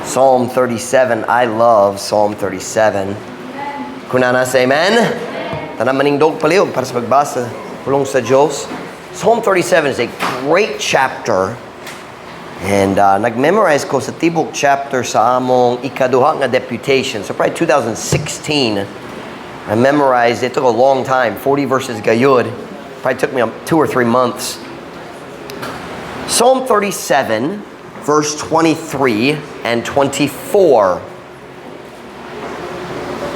Psalm 37. I love Psalm 37. Kunana say amen? Tanang maningdog paliog para sa pagbasa. Pulong sa Diyos. Psalm 37 is a great chapter. And nag-memorize ko sa tibok chapter sa among ikaduha nga deputation. So probably 2016, I memorized it. Took a long time, 40 verses gayud. Probably took me 2 or 3 months. Psalm 37, verse 23 and 24.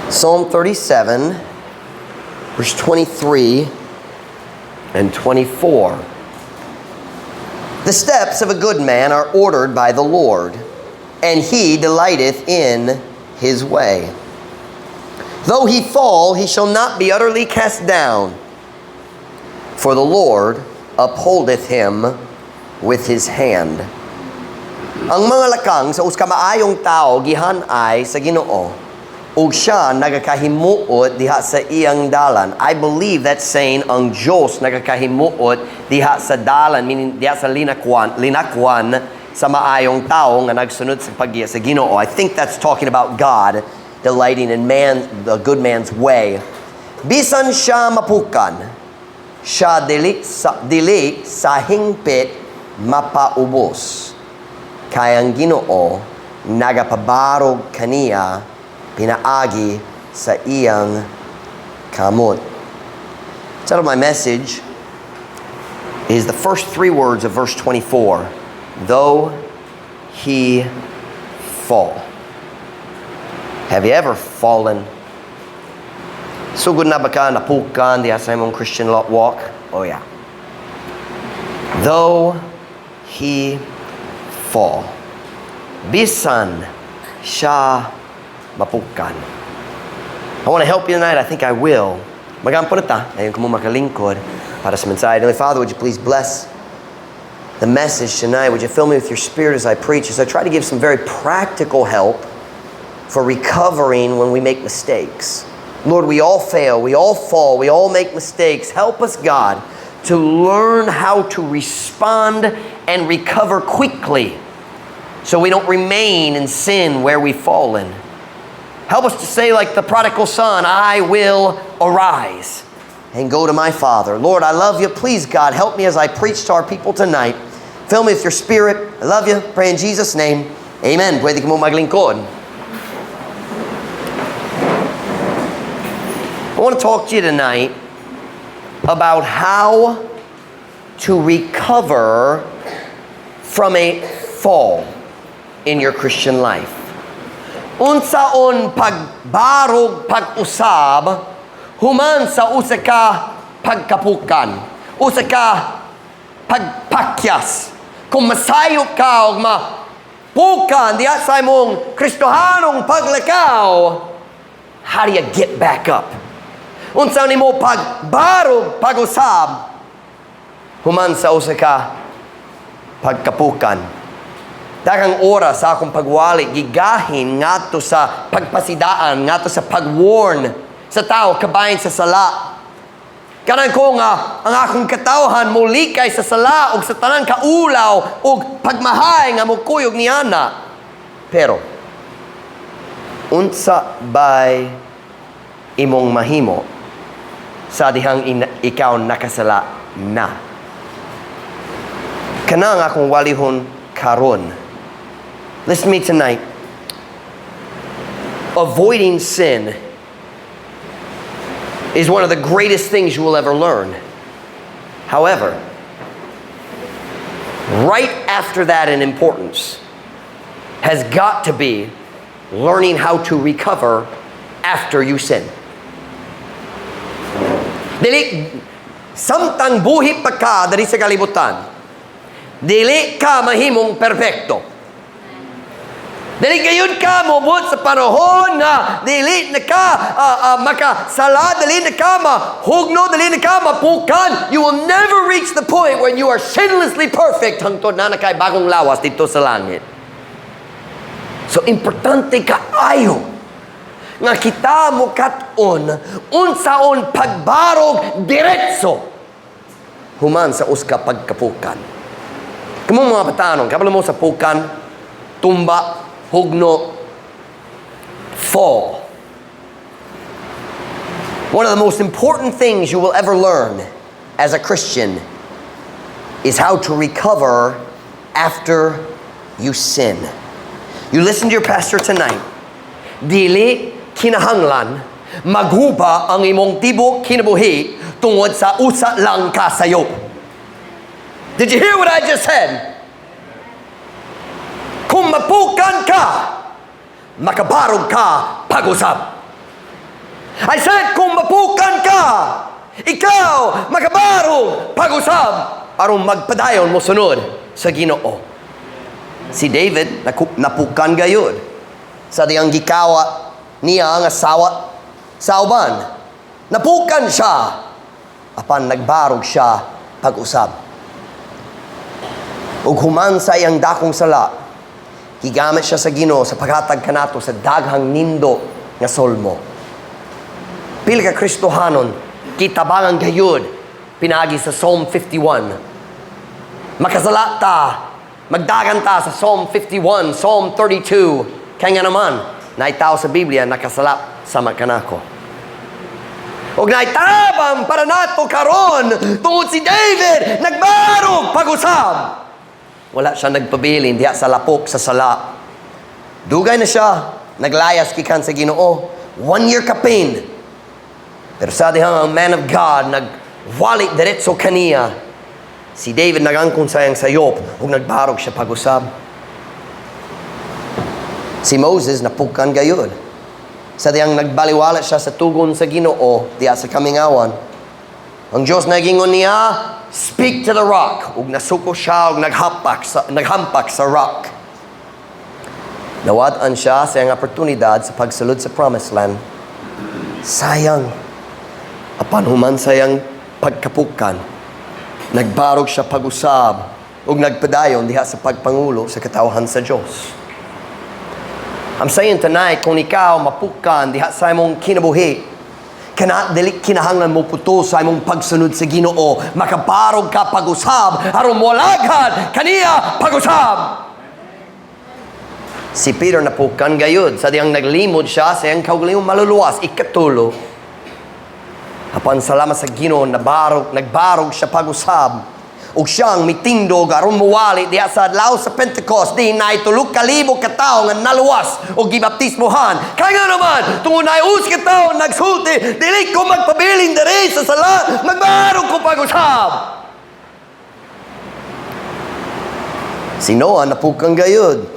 Psalm 37, verse 23 and 24. The steps of a good man are ordered by the Lord, and he delighteth in his way. Though he fall, he shall not be utterly cast down, for the Lord upholdeth him with his hand. Ang mga lakang sa uskamaayong tao gihanay sa Ginoo, ug siya nagakahimuot diha sa iyang dalan. I believe that saying, ang Diyos nagakahimuot diha sa dalan, meaning diha sa linakwan sa maayong tao nga nagsunod sa paggiya sa Ginoo. I think that's talking about God delighting in man, the good man's way. Bisan siya mapukan, siya dili sa hingpit mapaubos. Kaya ang Ginoo nagapabarog kaniya pinaagi sa iyang kamot. So my message is the first 3 words of verse 24. Though he fall. Have you ever fallen? Sugod na ba ka napukan diha sa imong Christian walk? Oh yeah. Though he fall. Bisan siya mapukan. I want to help you tonight. I think I will. Magampo na ta. Ngayon ko mo makalingkod para sa mensahe. Heavenly Father, would you please bless the message tonight? Would you fill me with your spirit as I preach, as I try to give some very practical help for recovering when we make mistakes. Lord, we all fail. We all fall. We all make mistakes. Help us, God, to learn how to respond and recover quickly so we don't remain in sin where we've fallen. Help us to say like the prodigal son, I will arise and go to my Father. Lord, I love you. Please, God, help me as I preach to our people tonight. Fill me with your spirit. I love you. Pray in Jesus' name. Amen. Pwede mo maglingkod. I want to talk to you tonight about how to recover from a fall in your Christian life. Unsaon pagbarog pag-usab human sa usa ka pagkapukan, usa ka pagpakyas. Kung masayop ka og mapukan diha sa imong Kristohanong paglakaw, how do you get back up? Unsa nimo pagbarog pag-usab human sa usa ka pagkapukan. Daghang oras sa akong pagwali gigahin ngadto sa pagpasidaan, ngadto sa pagwarn sa tao kabahin sa sala. Kanang ko nga ang akong katawhan mulikay sa sala ug sa tanang kaulaw ug pagmahay nga mukuyog niana. Pero unsa bay imong mahimo sa dihang ikaw nakasala na? Kanang akong walihon karon. Listen to me tonight. Avoiding sin is one of the greatest things you will ever learn. However, right after that in importance has got to be learning how to recover after you sin. Dili samtang buhi pa ka diri sa kalibutan, dili ka mahimong perpekto. Dili gayud ka mobot sa panahon na dili na ka makasala, dili na ka mahugno, dili na ka mapukan. You will never reach the point when you are sinlessly perfect hangtod na kay bagong lawas dito sa langit. So importante kaayo nga kita mo kat-on unsaon pagbarog diretso human sa uska pagkapukan. Kamong mga patanong, kapala mo sa pukan, tumba, hugno fall. One of the most important things you will ever learn as a Christian is how to recover after you sin. You listen to your pastor tonight. Dili kinahanglan maghupa ang imong tibok kinabuhi tungod sa usa lang ka sayop. Did you hear what I just said? Kung mapukan ka, makabarog ka pag-usab. I said, kung mapukan ka, ikaw makabarog pag-usab aron magpadayon mo sunod sa Ginoo. Si David napukan gayud sa diyang gikawa niya ang asawa sa uban. Napukan siya apan nagbarog siya pag-usab. Ug human sa iyang dakong sala, gigamit siya sa Ginoo sa paghatag kanato sa daghang nindo nga solmo. Pila ka Kristohanon kitabangan gayud pinaagi sa Psalm 51. Makasala ta, magdagan ta sa Psalm 51, Psalm 32. Kaya nga naman, naitaw sa Biblia nakasala sama kanako. Og naitabang para nato karon tungod si David nagbarog pag-usab. Wala siya nagpabilin diha sa lapok sa sala. Dugay na siya, naglayas kikan sa Ginoo. 1 year kapin. Pero sa dihang ang man of God nagwalit diretso kaniya. Si David nagangkon sa iyang sayop ug nagbarog siya pag-usab. Si Moses napukan gayud. Sa diyang nagbaliwala siya sa tugon sa Ginoo diha sa kamingawan. Ang Diyos nagingon niya, speak to the rock. Ug nasuko siya ug naghampak sa rock. Nawad-an siya sa iyang oportunidad sa pagsulod sa promised land. Sayang. Apan human sa iyang pagkapukan, nagbarog siya pag-usab ug nagpadayon diha sa pagpangulo sa katawhan sa Diyos. I'm saying tonight, kung ikaw mapukan diha sa imong kinabuhi, dili kinahanglan mo puto sa imong pagsunod sa Ginoo, makabarog ka pag-usab aron molagad kaniya pag-usab. Si Peter napukan gayud sa diyang naglimod siya sa iyang kaugalingong maluluwas, ikatulo. Apan salamat sa Ginoo nagbarog siya pag-usab. Ug siyang mitindog aron muwali diha sa adlaw sa Pentecost di na 3,000 ka tawo nga naluwas o gibaptismohan. Kaya nga naman tungod na us ka tawo nagsulti dili ko magpabiling diri sa sala, magbarog ko pag-usab. Si Noah napukan gayud.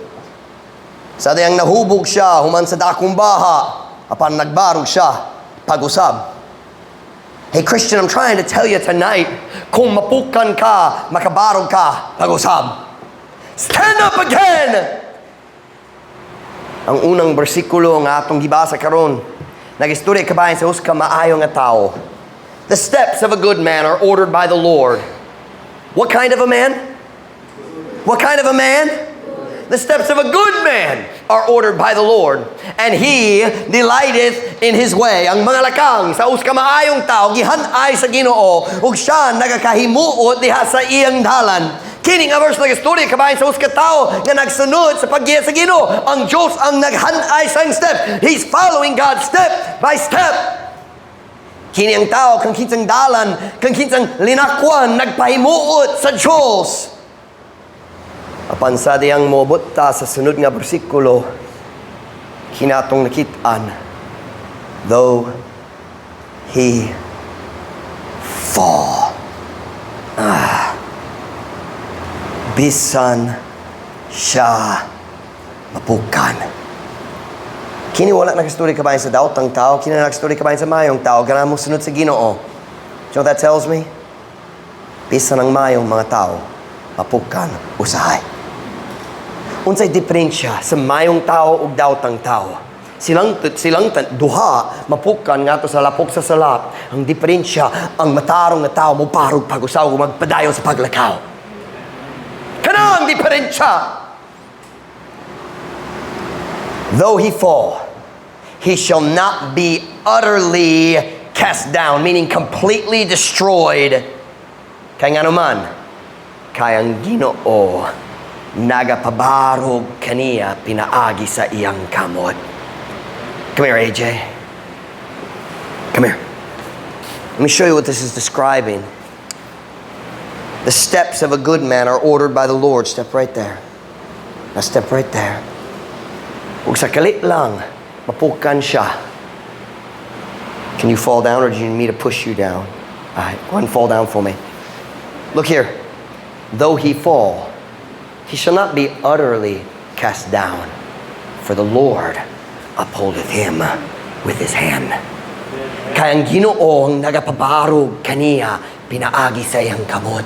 Sa diyang nahubog siya human sa dakong baha, apan nagbarog siya pag-usab. Hey Christian, I'm trying to tell you tonight, kung mapukan ka, makabarog ka, pag-usab. Stand up again! Ang unang bersikulo nga atong gibasa karon, nag-istorya kabayan sa uska maayo nga tao. The steps of a good man are ordered by the Lord. What kind of a man? What kind of a man? The steps of a good man are ordered by the Lord, and He delighteth in His way. Ang mga lakang sa uska maayong tao gihan-ay sa Ginoo, ug siya nagakahimuot diha sa iyang dalan. Kini nga verse nagistorya kabayan sa uska tao nga nagsunod sa paggiya sa Ginoo. Ang Dios ang naghan-ay sa iyang step. He's following God step by step. Kini ang tao kang kinsang dalan, kang kinsang linakwan nagpahimuot sa Dios. Apan sa diyang mobutta sa sunod nga bersikulo, kinatong nakitaan, though he fall. Bisan siya mapukan. Kini wala nag-story kabayan sa daotang tao, kini nag-story kabayan sa mayong tao, ganun mo sunod sa Ginoo. You know what that tells me? Bisan ang mayong mga tao, mapukan, usahay. Unsay diferensya sa mayong tao ug daotang tao? Silang duha mapukan ngadto sa lapok sa salap. Ang diferensya, ang matarong nga tao mo parog pag-usaw ug magpadayon sa paglakaw. Kana ang diferensya. Though he fall, he shall not be utterly cast down, meaning completely destroyed. Kaya nga naman, kayang Ginoo nagapabarog kaniya pinaagi sa iyang kamot. Come here, AJ. Come here. Let me show you what this is describing. The steps of a good man are ordered by the Lord. Step right there. Now step right there. Huwag sa kalit lang, mapukan siya. Can you fall down or do you need me to push you down? All right, go ahead and fall down for me. Look here. Though he fall, he shall not be utterly cast down, for the Lord upholdeth him with his hand. Kaya ang Ginoong nagapabarog kaniya pinaagi sa iyang kamot.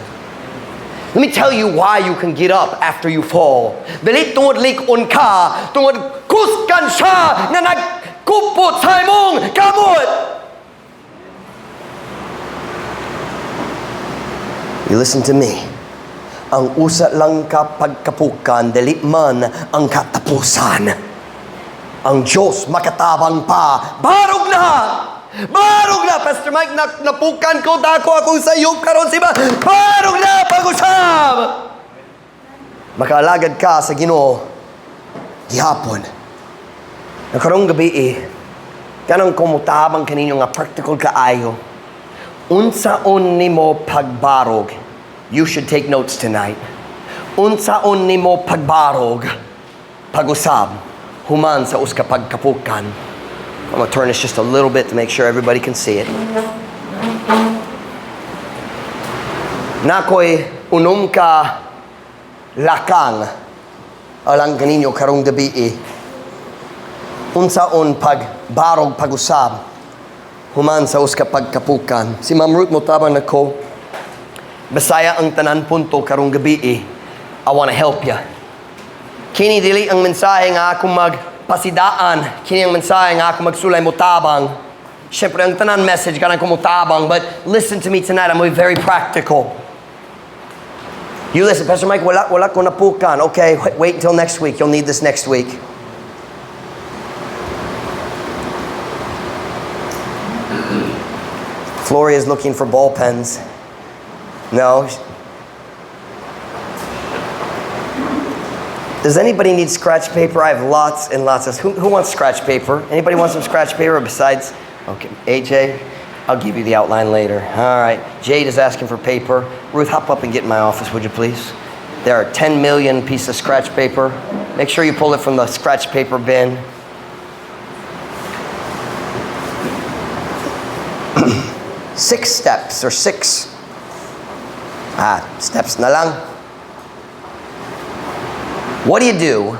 Let me tell you why you can get up after you fall. Dili tungod likon ka, tungod kuskan siya na nagkupot sa imong kamot. You listen to me. Ang usa lang ka pagkapukan, dili man ang katapusan. Ang Diyos makatabang pa. Barog na! Barog na! Pastor Mike, napukan ko, dako akong sayop karon si ba? Barog na! Pag-usab! Makaalagad ka sa Ginoo gihapon. Nakarong gabi kanang kumutabang kaninyo nga practical kaayo. Unsaon nimo pagbarog? You should take notes tonight. Unsaon nimo pagbarog, pag-usab, human sa uska pagkapukan. I'm going to turn this just a little bit to make sure everybody can see it. Nakoy unom ka lakang alang kaninyo karong gabi Unsaon pagbarog, pag-usab, human sa uska pagkapukan. Si Ma'am Ruth mo tabang nako. Basaya ang tanan punto karong gabi I want to help ya. Kini dili ang mensahe nga akong magpasidaan. Kini ang mensahe nga akong magsulay mo tabang. Siyempre ang tanan message kanang kumutabang, but listen to me tonight. I'm going to be very practical. You listen, Pastor Mike, wala ko napukan. Okay, wait until next week. You'll need this next week. Floria is looking for ball pens. No. Does anybody need scratch paper? I have lots and lots of. Who wants scratch paper? Anybody want some scratch paper besides? Okay, AJ, I'll give you the outline later. All right, Jade is asking for paper. Ruth, hop up and get in my office, would you please? There are 10 million pieces of scratch paper. Make sure you pull it from the scratch paper bin. Six steps or six steps na lang. What do you do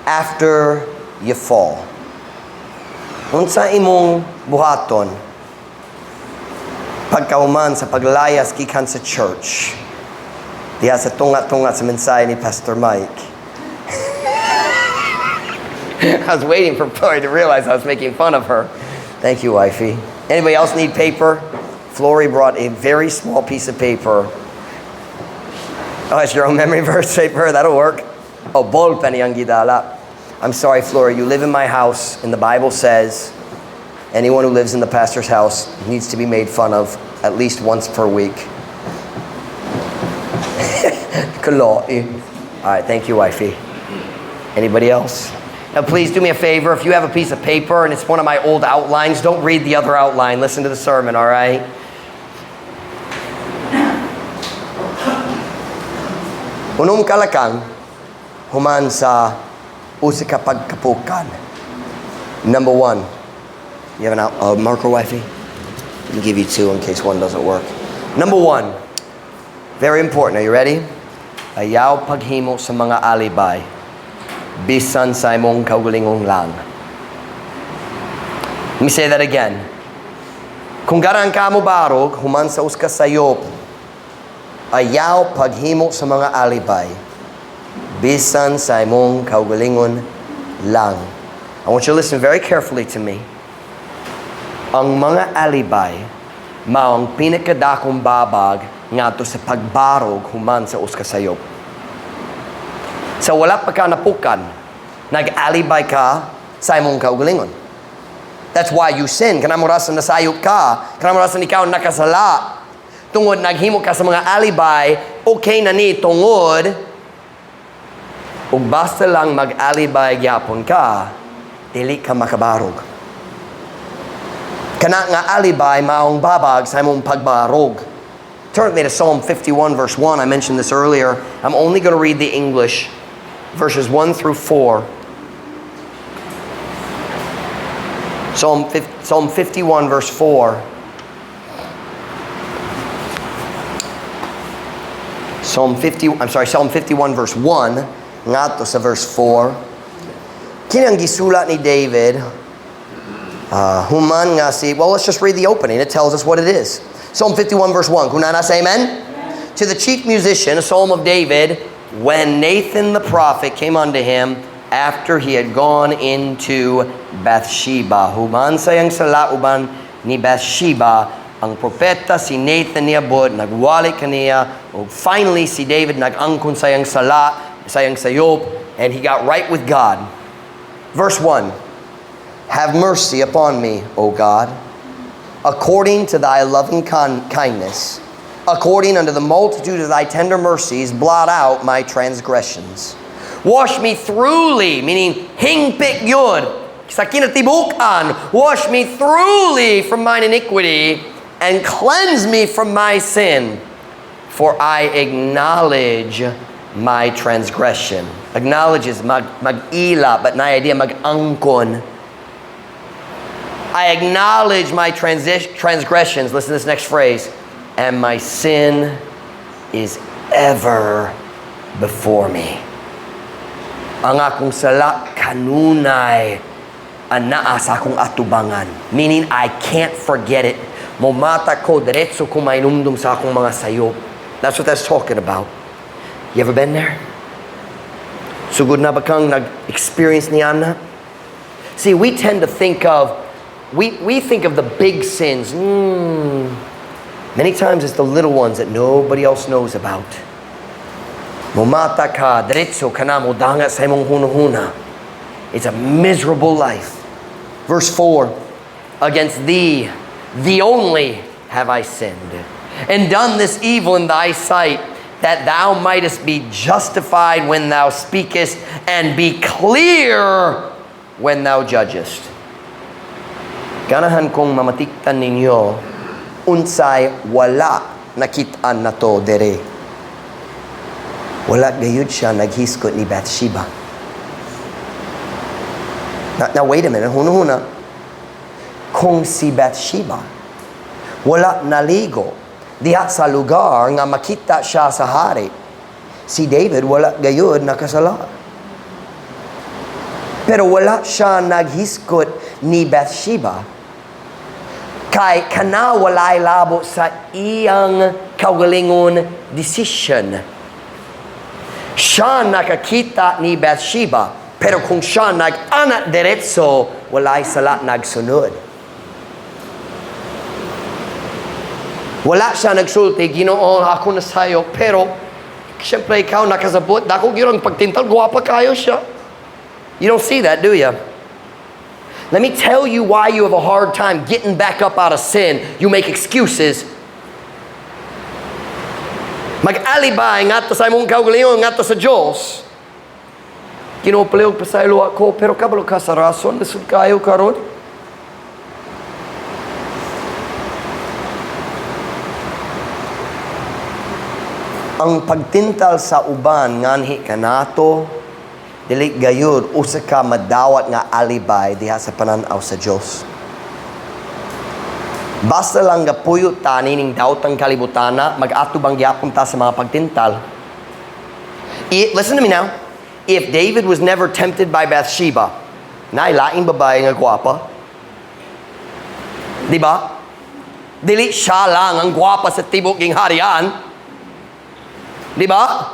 after you fall? Unsa imong buhaton pagkahuman sa paglayas gikan sa church? Diya sa tunga-tunga sa mensahe ni Pastor Mike. I was waiting for Flory to realize I was making fun of her. Thank you, wifey. Anybody else need paper? Flory brought a very small piece of paper. Oh, it's your own memory verse paper. That'll work. Oh, ball pen ang gidala. I'm sorry, Flory. You live in my house, and the Bible says anyone who lives in the pastor's house needs to be made fun of at least once per week. All right, thank you, wifey. Anybody else? Now, please do me a favor. If you have a piece of paper and it's one of my old outlines, don't read the other outline. Listen to the sermon, all right? Unong kalakang, human sa usika pagkapukan. Number one. You have a marker, wifey? Let me give you two in case one doesn't work. Number one. Very important. Are you ready? Ayaw paghimo sa mga alibay. Bisan sa imong kaugalingong lang. Let me say that again. Kung garang ka mo barog, human sa uska sayop, ayaw paghimo sa mga alibay. Bisan sa imong kaugalingon lang. I want you to listen very carefully to me. Ang mga alibay, maong pinakadakong babag ngadto sa pagbarog human sa uska sayop. So wala pa ka napukan, nag-alibay ka sa imong kaugalingon. That's why you sin. Kanamurasan na sayop ka, kanamurasan ikaw nakasala. Tungod naghimo ka sa mga alibay, okay na ni tungod Ug basta lang mag-alibay gyapon ka, dili ka makabarog. Kana nga alibay maong babag sa imong pagbarog. Turn with me to Psalm 51 verse 1. I mentioned this earlier. I'm only going to read the English, verses 1 through 4. Psalm 51 verse 4. Psalm 51 verse 1 ngadto sa verse 4. Kini ang gisulat ni David human nga si, well, let's just read the opening. It tells us what it is. Psalm 51 verse 1. Kunana say amen? To the chief musician, a psalm of David, when Nathan the prophet came unto him after he had gone into Bathsheba. Human sayang salauban ni Bathsheba, ang propeta si Nathan niabot, nagwali kaniya, o finally si David nag-angkon sayang sayop, and he got right with God. Verse 1, have mercy upon me, O God, according to thy loving kindness, according unto the multitude of thy tender mercies, blot out my transgressions. Wash me thoroughly, meaning hingpik yun, sa kinatibukan, wash me thoroughly from mine iniquity, and cleanse me from my sin, for I acknowledge my transgression. Acknowledge is mag-ila, but na idea mag-angkon. I acknowledge my transgressions. Listen to this next phrase. And my sin is ever before me. Ang akong sala kanunay anaa sa akong atubangan. Meaning, I can't forget it. Momata ko, diretso ko mainumdum sa akong mga sayop. That's what that's talking about. You ever been there? Sugod na ba kang nag-experience niyan na? See, we tend to think of, we think of the big sins. Many times it's the little ones that nobody else knows about. Momata ka, diretso ka na, modanga sa imong hunahuna. It's a miserable life. Verse 4, against thee, thee only have I sinned, and done this evil in thy sight, that thou mightest be justified when thou speakest, and be clear when thou judgest. Ganahan kong mamatiktan ninyo, unsay wala nakitaan na to dere. Wala gayud siya naghiskot ni Bathsheba. Now wait a minute, huna-huna. Kung si Bathsheba wala naligo diha sa lugar nga makita siya sa hari, si David wala gayud nakasala. Pero wala siya naghiskot ni Bathsheba kay kana walay labo sa iyang kaugalingon decision. Siya nakakita ni Bathsheba, pero kung siya nag-anak diretso, walay sala nagsunod. Wala siya nagsulti, Ginoo, ako na sayo, pero siyempre ikaw nakasabot, dako girang pagtintal, guwapa kayo siya. You don't see that, do you? Let me tell you why you have a hard time getting back up out of sin. You make excuses. Mag-alibay nga to sa imong kaugalingon nga to sa Diyos. Kinopaleog pa sa ilo ako, pero kabalo ka sa rason, nasud kayo karon. Ang pagtintal sa uban nganhi kanato, dili gayud usa ka madawat nga alibay diha sa pananaw sa Dios. Basta lang gapuyot ta nining dawtang kalibutana, mag-atubang gyapon ta sa mga pagtintal. Listen to me now. If David was never tempted by Bathsheba, nailaing babae nga gwapa, di ba? Dili siya lang ang gwapa sa tibok ging harian, di ba?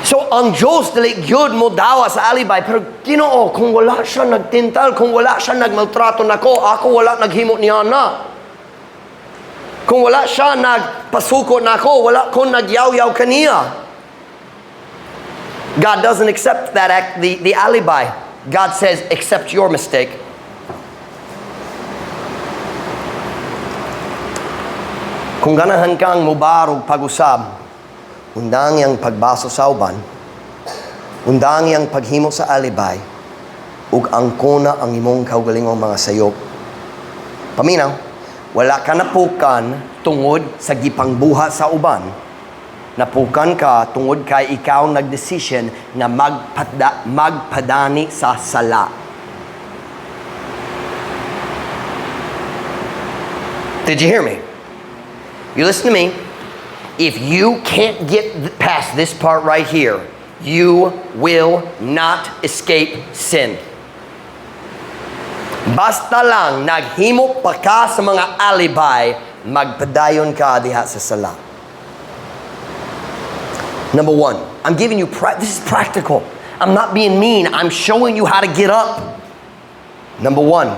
So, ang Diyos, dili gyud mo dawa sa alibay. Pero, Ginoo, kung wala siya nagtintal, kung wala siya nagmaltrato nako, ako wala naghimo niya na. Kung wala siya nagpasuko nako, wala ko nagyaw-yaw kaniya. God doesn't accept that act, the alibi. God says, accept your mistake. Kung ganahan kang mubarog pag-usab, undang yang pagbaso sa uban, undang yang paghimo sa alibay, ug angkona ang imong kaugalingong mga sayop. Paminaw, wala ka napukan tungod sa gipangbuha sa uban. Napukan ka tungod kay ikaw nagdesisyon nga magpadani sa sala. Did you hear me? You listen to me. If you can't get past this part right here, you will not escape sin. Basta lang naghimo pa ka sa mga alibay, magpadayon ka diha sa sala. Number one, I'm giving you, this is practical. I'm not being mean. I'm showing you how to get up. Number one,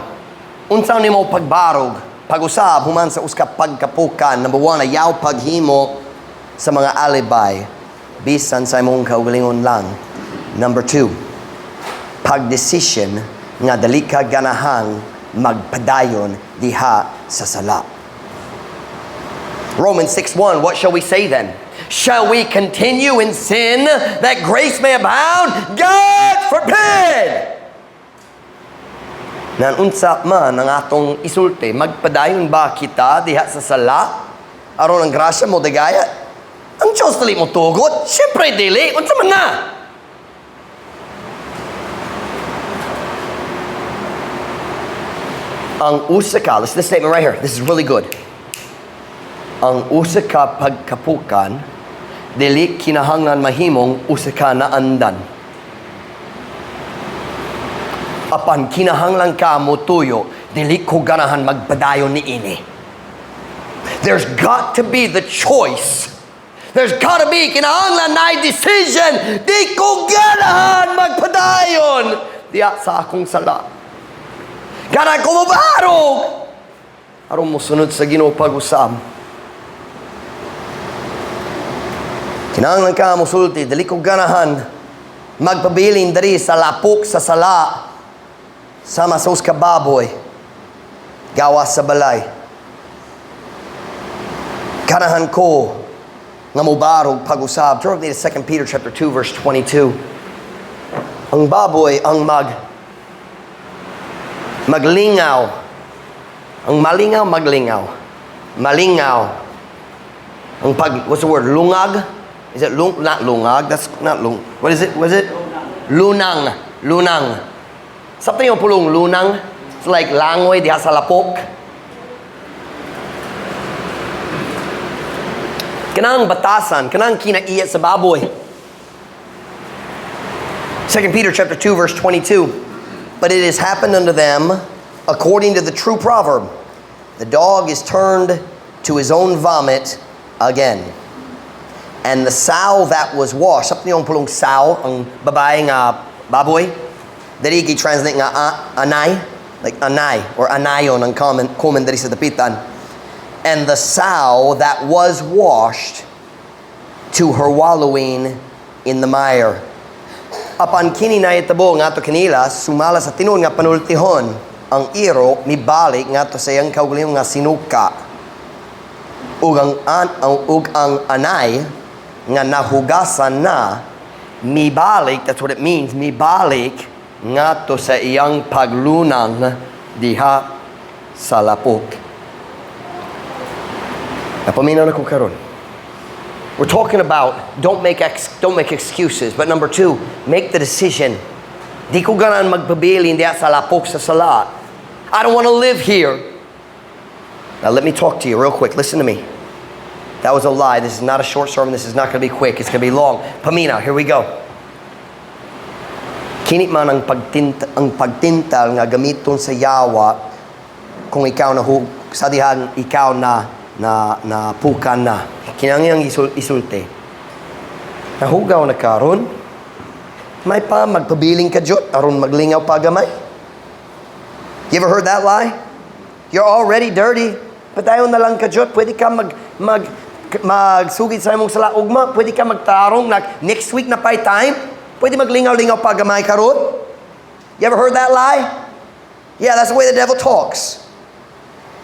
unsa nimo pagbarog, pag-usab, human sa uska pagkapukan. Number one, ayaw paghimo sa mga alibay, bisan sa imong kaugalingon lang. Number two, pag-decision nga dali ka ganahang magpadayon diha sa sala. Romans 6:1, what shall we say then? Shall we continue in sin that grace may abound? God forbid! Nan unsa man ang atong isulti, magpadayon ba kita diha sa sala? Aron ang grasya mo dagaya? Ang Diyos dili mo tugot? Siyempre dili. Unsa man na? Ang usa ka, listen to this statement right here. This is really good. Ang usa ka pagkapukan, dili kinahanglan mahimong usa ka na andan. Apan kinahanglan ka mo tuyo, dili ko ganahan magpadayon ni ini. There's got to be the choice. There's got to be kinahanglan na decision. Di ko ganahan magpadayon diya sa akong sala. Ganahan ko mabarog. Aron mo sunod sa Ginoo pag-usab. Kinahanglan ka mo sulti, dili ko ganahan magpabilin diri sa lapok sa sala. Sama sa uska baboy, gawas sa balay. Kanahan ko nga mubarog pag-usab. Turn to 2 Peter chapter 2 verse 22. Ang baboy ang maglingaw. Ang maglingaw. Malingaw. Ang what's the word? Lungag? Is it not lungag? That's not lung. What is it? Was it? Lunang. Something yung pulong lunang. It's like langoy diha sa lapok. Kanang batasan, kanang kinaiya sa baboy. 2 Peter chapter 2 verse 22. But it has happened unto them according to the true proverb. The dog is turned to his own vomit again. And the sow that was washed, something yung pulong sow, ang babae nga baboy. Dari gi-translate nga anay, like anay or anayon ang common dari sa dapitan. And the sow that was washed to her wallowing in the mire. Apan kini na itabo nga to kanila, sumala sa tinuod nga panultihon, ang iro mibalik nga to sa iyang kaugalingong nga sinuka. Ug ang anay nga nahugasan na mibalik, that's what it means, mibalik nga to sa iyang paglunang diha sa lapok. Napaminaw na ko karon. We're talking about don't make excuses, but number two, make the decision. Di ko ganan magpabilin diha sa lapok sa sala. I don't want to live here. Now let me talk to you real quick. Listen to me. That was a lie. This is not a short sermon. This is not going to be quick. It's going to be long. Paminaw, here we go. Kinit man ang pagtintal nga gamiton sa yawa kung ikaw na sa dihan ikaw na pukan na. Kinangyan isulti. Nahugaw na karon. May pa magpabiling ka jud aron maglingaw pa gamay. You ever heard that lie? You're already dirty. Padayon na lang ka jud. Pwede ka magsugid sa imong sala ugma. Pwede ka magtarong next week na pay time. Pwede maglingaw-lingaw pa gamay karon? You ever heard that lie? Yeah, that's the way the devil talks.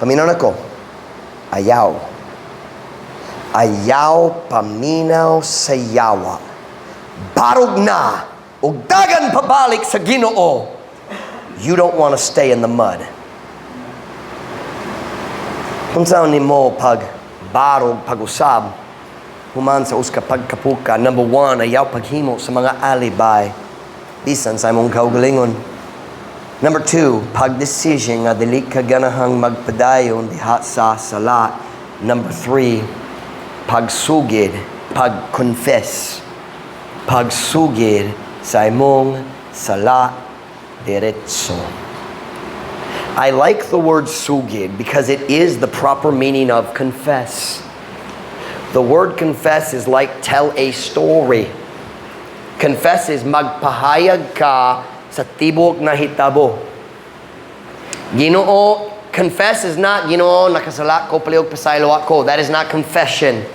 Paminaw na ko. Ayaw. ayaw paminaw sa yawa. Barog na, ug dagan pabalik sa Ginoo. You don't want to stay in the mud. Unsa ni mo pag barog pag-usab human sa uska pagkapuka? Number 1, ayaw paghimo sa mga alibay bisan sa imong kaugalingon. Number 2, pag-decision nga dili ka ganahang magpadayon diha sa sala. Number 3, pagsugid, pag-confess. Pagsugid sa imong sala diretso. I like the word sugid because it is the proper meaning of confess. The word confess is like tell a story. Confess is magpahayag ka sa tibok na hitabo. Ginoo, confess is not, Ginoo, nakasala ko, paliog pasaylo ako. That is not confession.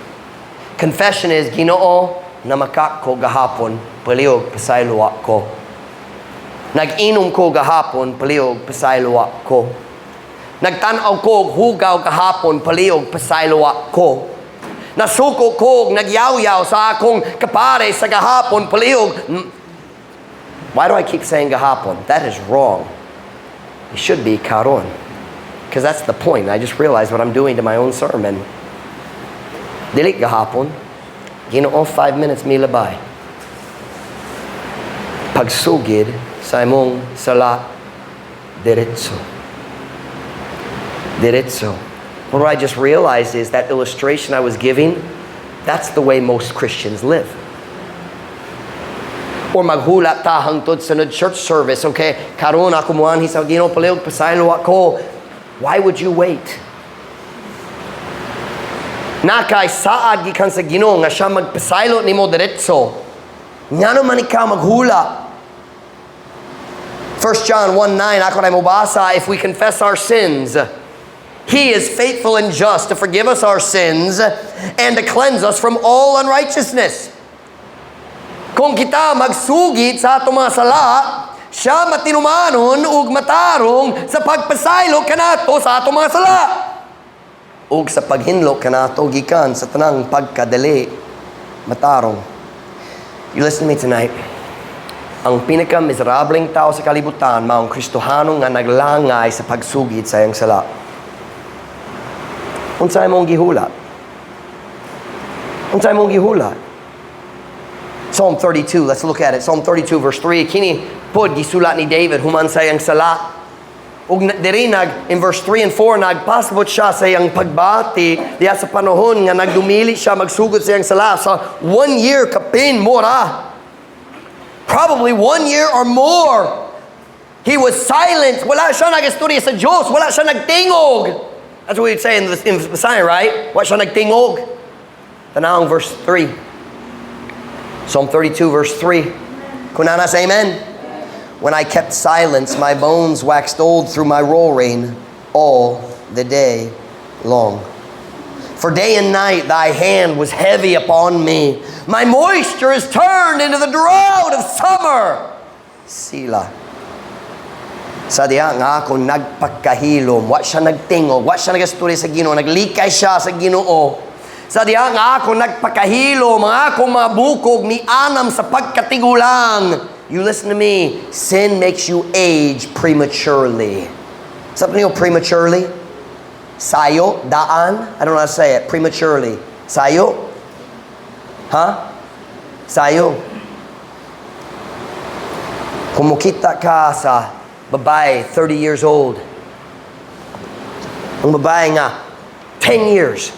Confession is, Ginoo, namakak ko gahapon, paliog pasaylo ako. Nag-inom ko gahapon, paliog pasaylo ko. Nagtanaw ko, hugaw gahapon, paliog pasaylo ko. Nasuko ko, nagyaw-yaw sa akong kapare sa gahapon, paliog. Why do I keep saying gahapon? That is wrong. It should be karon. Because that's the point. I just realized what I'm doing to my own sermon. Dili gahapon. Ginoo, 5 minutes milabay. Pagsugid sa imong sala diretso. Diretso. What I just realized is that illustration I was giving, that's the way most Christians live. Or maghula ta hangtod sa church service, okay? Karon ako muanhi sa Ginoo, paliog pasaylo ako. Why would you wait? Nakay saad gikan sa Ginoo nga siya magpasaylo nimo diretso. Ngano man ikaw maghula? 1 John 1:9, ako na mubasa, if we confess our sins, He is faithful and just to forgive us our sins and to cleanse us from all unrighteousness. Kung kita magsugid sa atong mga sala, siya matinumanon ug matarong sa pagpasaylo kanato sa atong mga sala. Ug sa paghinlo kanato gikan sa tanang pagkadali matarong. You listen to me tonight. Ang pinaka-miserableng tao sa kalibutan, maong Kristohano nga naglangay sa pagsugid sa iyang sala. Unsay mong gihulat? Unsay mong gihulat? Psalm 32, let's look at it. Psalm 32 verse 3. Kini pod gisulat ni David human sa iyang sala. Ug diri in verse 3 and 4 nagpasabot siya sa iyang pagbati diya sa panahon nga nagdumili siya magsugod sa iyang sala sa 1 year kapin mora. Probably 1 year or more. He was silent. Wala siya nag-istorya sa Diyos. Wala siya nagtingog. That's what we'd say in the sign, right? Wala siya nagtingog. Tanawang verse 3. Psalm 32 verse 3. Kunana say amen? When I kept silence, my bones waxed old through my roaring all the day long. For day and night thy hand was heavy upon me. My moisture is turned into the drought of summer. Sila. Sa diha nga ako nagpagkahilom. Wa siya nagtingog. Wa siya nagastorya sa Ginoo. Naglikay siya sa Ginoo. Sa diha nga ako nagpakahilom. Mga akong mga bukog ni anam sa pagkatigulang. You listen to me. Sin makes you age prematurely. Something you prematurely? Sayo, daan. I don't know how to say it. Prematurely. Sayo? Huh? Sayo. Kumukita ka sa babae, 30 years old. Ang babae nga, 10 years.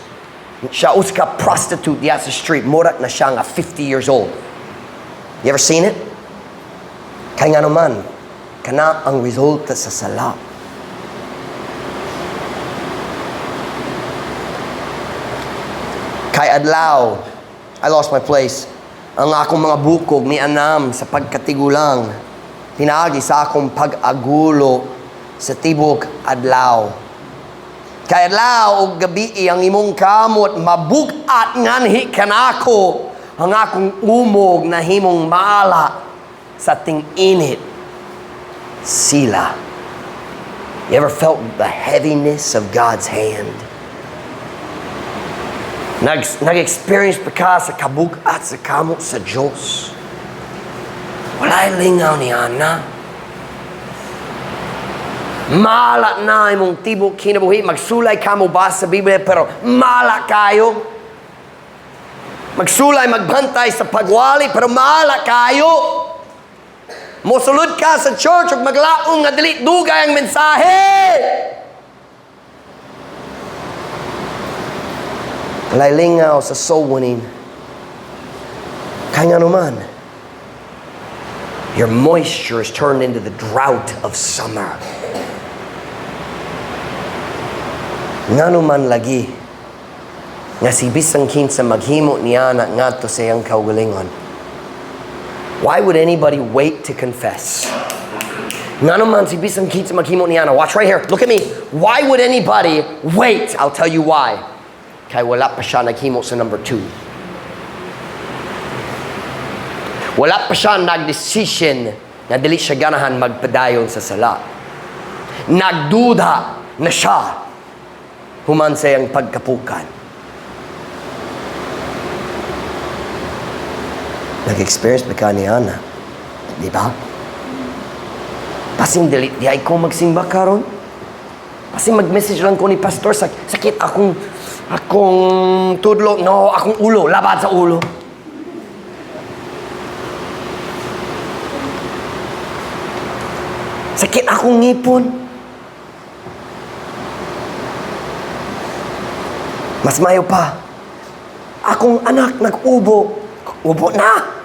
Siya uska prostitute diya sa street. Murat na siya nga 50 years old. You ever seen it? Kaya nga naman, kana ang resulta sa sala. Kay adlaw, I lost my place. Ang akong mga bukog ni anam sa pagkatigulang. Pinagi sa akong pag-agulo sa tibok adlaw. Kay adlaw og gabi ang imong kamot mabugat nganhi kanako. Ang akong umog na himong mala sa ting-init. Sila. You ever felt the heaviness of God's hand? Nag-experience pa ka sa kabugat sa kamot sa Diyos. Wala'y lingaw ni Ana. Mala na imong tibok kinabuhi. Magsulay ka mo ba sa Biblia, pero mala kayo. Magsulay, magbantay sa pagwali, pero mala kayo. Mosulod ka sa church ug maglaong nga dili dugay ang mensahe. Wala'y lingaw sa soul winning. Kaya nga naman, your moisture is turned into the drought of summer. Nga naman lagi, nga si bisang kinsa maghimo niya na ngadto sa iyang kaugalingon. Why would anybody wait to confess? Nga naman si bisang kinsa maghimo niya na. Watch right here. Look at me. Why would anybody wait? I'll tell you why. Kaya wala pa siya naghimo sa number 2. Wala pa siya nag-decision na dili siya ganahan magpadayon sa sala. Nagduda na siya human sa iyang pagkapukan. Nag-experience ba ka ni Ana? Di ba? Pasing dili di ay ko magsimba karon. Pasing mag-message lang ko ni pastor, sakit akong tudlo, no, akong ulo, labad sa ulo. Sakit akong ngipon. Mas mayo pa, akong anak nag-ubo. Ubo na.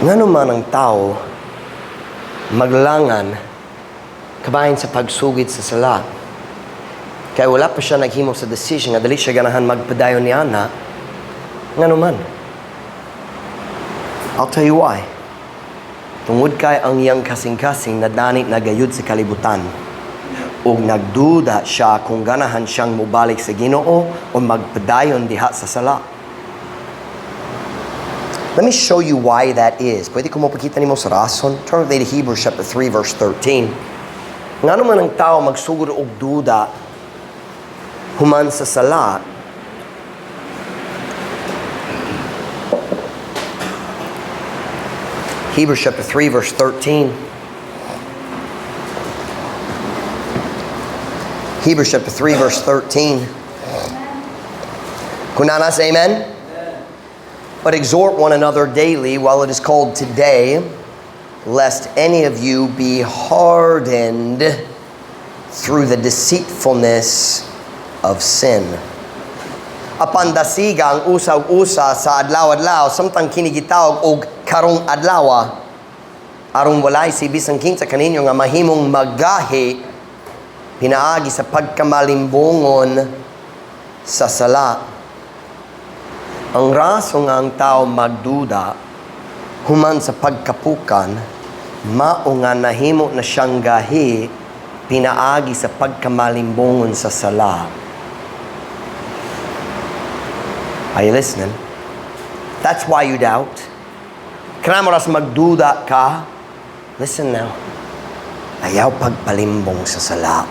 Nga naman ang tao maglangan kabahin sa pagsugid sa sala. Kaya wala pa siya naghimo sa decision nga dali siya ganahan magpadayon ni Ana. Nga naman. I'll tell you why. Tungod kay ang iyang kasing-kasing na danit nagayud sa kalibutan. Ug nagduda siya kung ganahan siyang mubalik sa Ginoo o magpadayon diha sa sala. Let me show you why that is. Pwede ko mapakita nimo sa rason. Turn with me to Hebrews chapter 3 verse 13. Nga naman ang tao magsugod og duda human sa sala. Hebrews chapter 3 verse 13. Hebrews chapter 3 verse 13. Kunanas, amen? But exhort one another daily while it is called today, lest any of you be hardened through the deceitfulness of sin. Apan dasiga ang usa-usa sa adlaw-adlaw, samtang kinigitawag og karong adlaw, aron walay si bisang kinsa kaninyo nga mahimong maggahi pinaagi sa pagkamalimbungon sa sala. Ang raso nga ang tao magduda human sa pagkapukan, mao nga nahimo na siyang gahi pinaagi sa pagkamalimbungon sa sala. Are you listening? That's why you doubt. Kanamo ras magduda ka. Listen now. Ayaw pagpalimbong sa sala.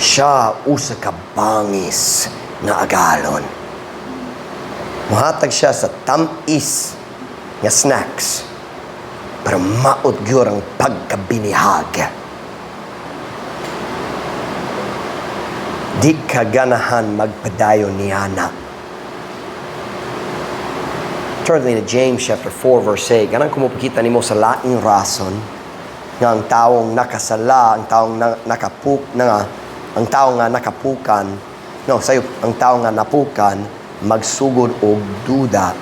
Siya usa ka bangis na agalon. Muhatag siya sa tamis nga snacks pero maot gyud ang pagkabinihag. Di ka ganahan magpadayon ni Ana. Turn to James chapter 4 verse 8. Ganang kumupakita nimo sa laing rason nga ang taong nakasala, ang taong ang taong nga nakapukan, ang taong nga napukan magsugod og duda.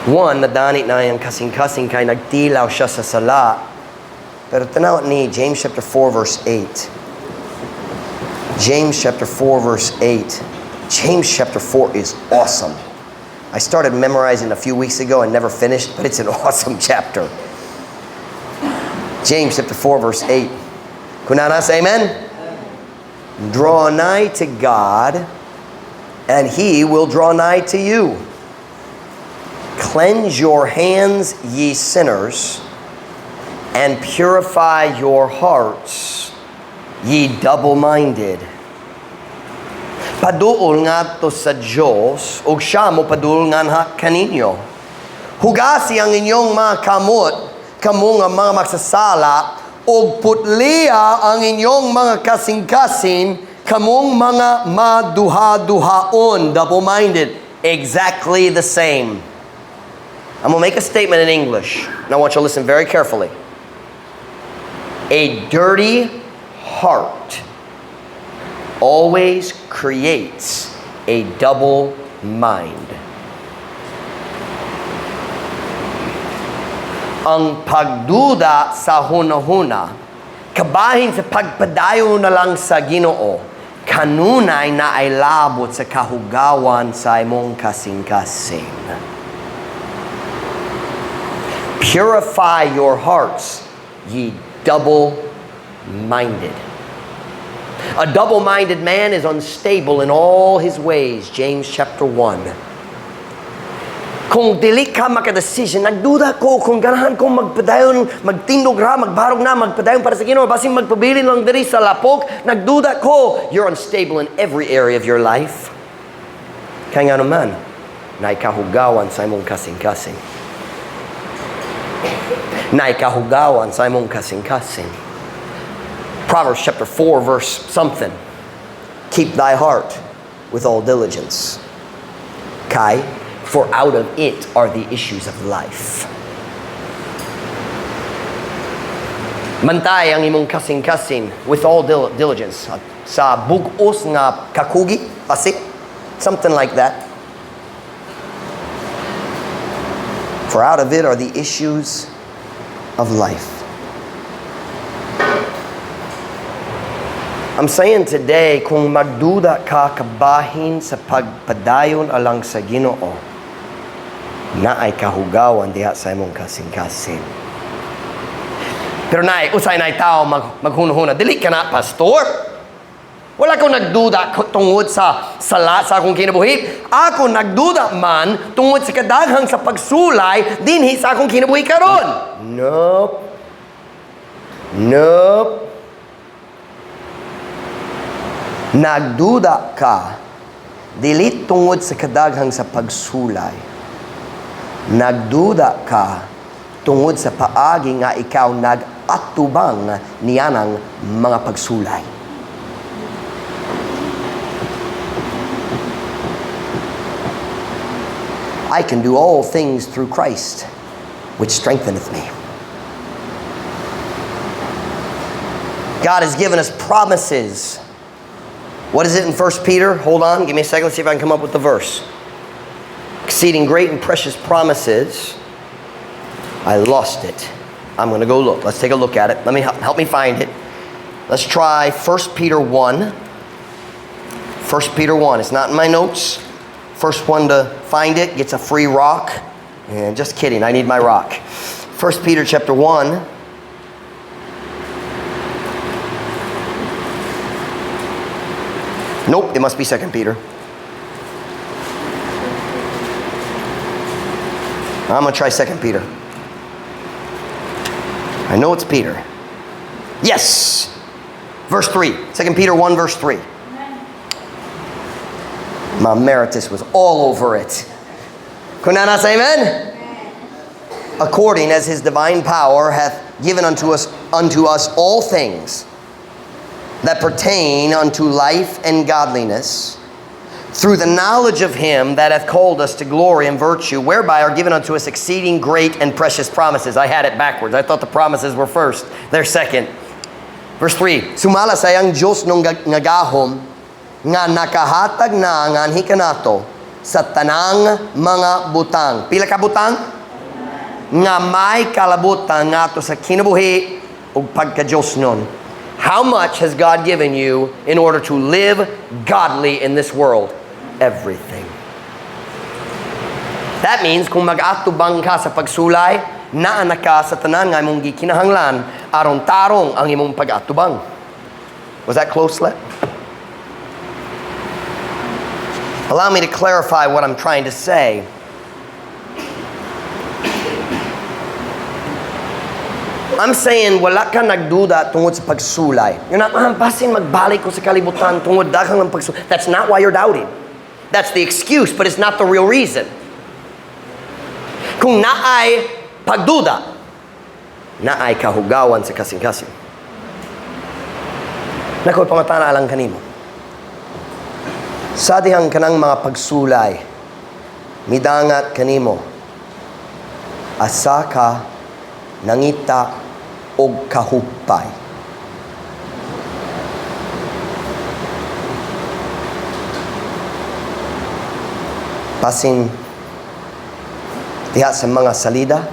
One, nadani na yung kasing-kasing kay nagtilaw siya sa sala. Pero tanaw ni James chapter 4 verse 8. James chapter 4 verse 8. James chapter 4 is awesome. I started memorizing a few weeks ago and never finished, but it's an awesome chapter. James chapter 4 verse 8. Kunanas, amen? Draw nigh to God, and He will draw nigh to you. Cleanse your hands, ye sinners, and purify your hearts, ye double-minded. Paduol nga to sa Diyos, ug siya mo paduol nga kaninyo. Hugasi ang inyong mga kamot, kamo nga mga magsasala, ug putliya ang inyong mga kasing-kasing, kamong mga maduha-duhaon, double-minded. Exactly the same. I'm going to make a statement in English, and I want you to listen very carefully. A dirty heart always creates a double mind. Ang pagduda sa hunahuna, kabahin sa pagpadayo na lang sa Ginoo, kanunay na ay labot sa kahugawan sa imong kasing-kasing. Purify your hearts, ye double-minded. A double-minded man is unstable in all his ways. James chapter 1. Kung dili ka makadesisyon, nagduda ko kung ganahan kong magpadayon, magtindog ra, magbarog na, magpadayon para sa Ginoo, basing magpabilin lang diri sa lapok, nagduda ko. You're unstable in every area of your life. Kaya nga naman, naikahugawan sa imong kasing-kasing. Naikahugawan sa imong kasing-kasing. Proverbs chapter 4 verse something. Keep thy heart with all diligence. Kai, for out of it are the issues of life. Mantay ang imong kasing-kasing with all diligence. Sa bugos nga kakugi, pasik, something like that. For out of it are the issues of life. I'm saying today, kung magduda ka kabahin sa pagpadayon alang sa Ginoo, na ay kahugawan diha sa imong kasing-kasing. Pero usay na tao maghunahuna, dili ka na, pastor. Wala ko nagduda tungod sa sala sa akong kinabuhi. Ako nagduda man tungod sa kadaghang sa pagsulay dinhi sa akong kinabuhi karon. Nope. Nagduda ka dili tungod sa kadaghang sa pagsulay. Nagduda ka tungod sa paagi nga ikaw nag-atubang niyanang mga pagsulay. I can do all things through Christ, which strengtheneth me. God has given us promises. What is it in 1 Peter? Hold on, give me a second. Let's see if I can come up with the verse. Exceeding great and precious promises. I lost it. I'm going to go look. Let's take a look at it. Let me help me find it. Let's try 1 Peter 1. 1 Peter 1. It's not in my notes. First one to find it gets a free rock. And just kidding. I need my rock. 1 Peter chapter 1. Nope, it must be 2 Peter. I'm going to try 2 Peter. I know it's Peter. Yes! Verse 3. 2 Peter 1 verse 3. My Emeritus was all over it. Kunana say amen? According as his divine power hath given unto us all things that pertain unto life and godliness, through the knowledge of him that hath called us to glory and virtue, whereby are given unto us exceeding great and precious promises. I had it backwards. I thought the promises were first. They're second. Verse 3. Sumala sayang Diyos nung ngagahom nga nakahatag na ang anhi kanato sa tanang mga butang. Pila ka butang? Nga may kalabutan ngato sa kinabuhi ug pagka-Diyos nun. How much has God given you in order to live godly in this world? Everything. That means kung mag-atubang ka sa pagsulay, naana ka sa tanan nga imong gikinahanglan, aron tarong ang imong pag-atubang. Was that close, Let? Allow me to clarify what I'm trying to say. I'm saying, wala ka nagduda tungod sa pagsulay. You're not, basin magbalik ko sa kalibutan tungod daghang ang pagsulay. That's not why you're doubting. That's the excuse, but it's not the real reason. Kung naay pagduda, naay kahugawan sa kasing-kasing. Nakoy pangatana alang kanimo. Sa dihang kanang mga pagsulay, midangat kanimo, asa ka nangita og kahupay. Pasin diha sa mga salida,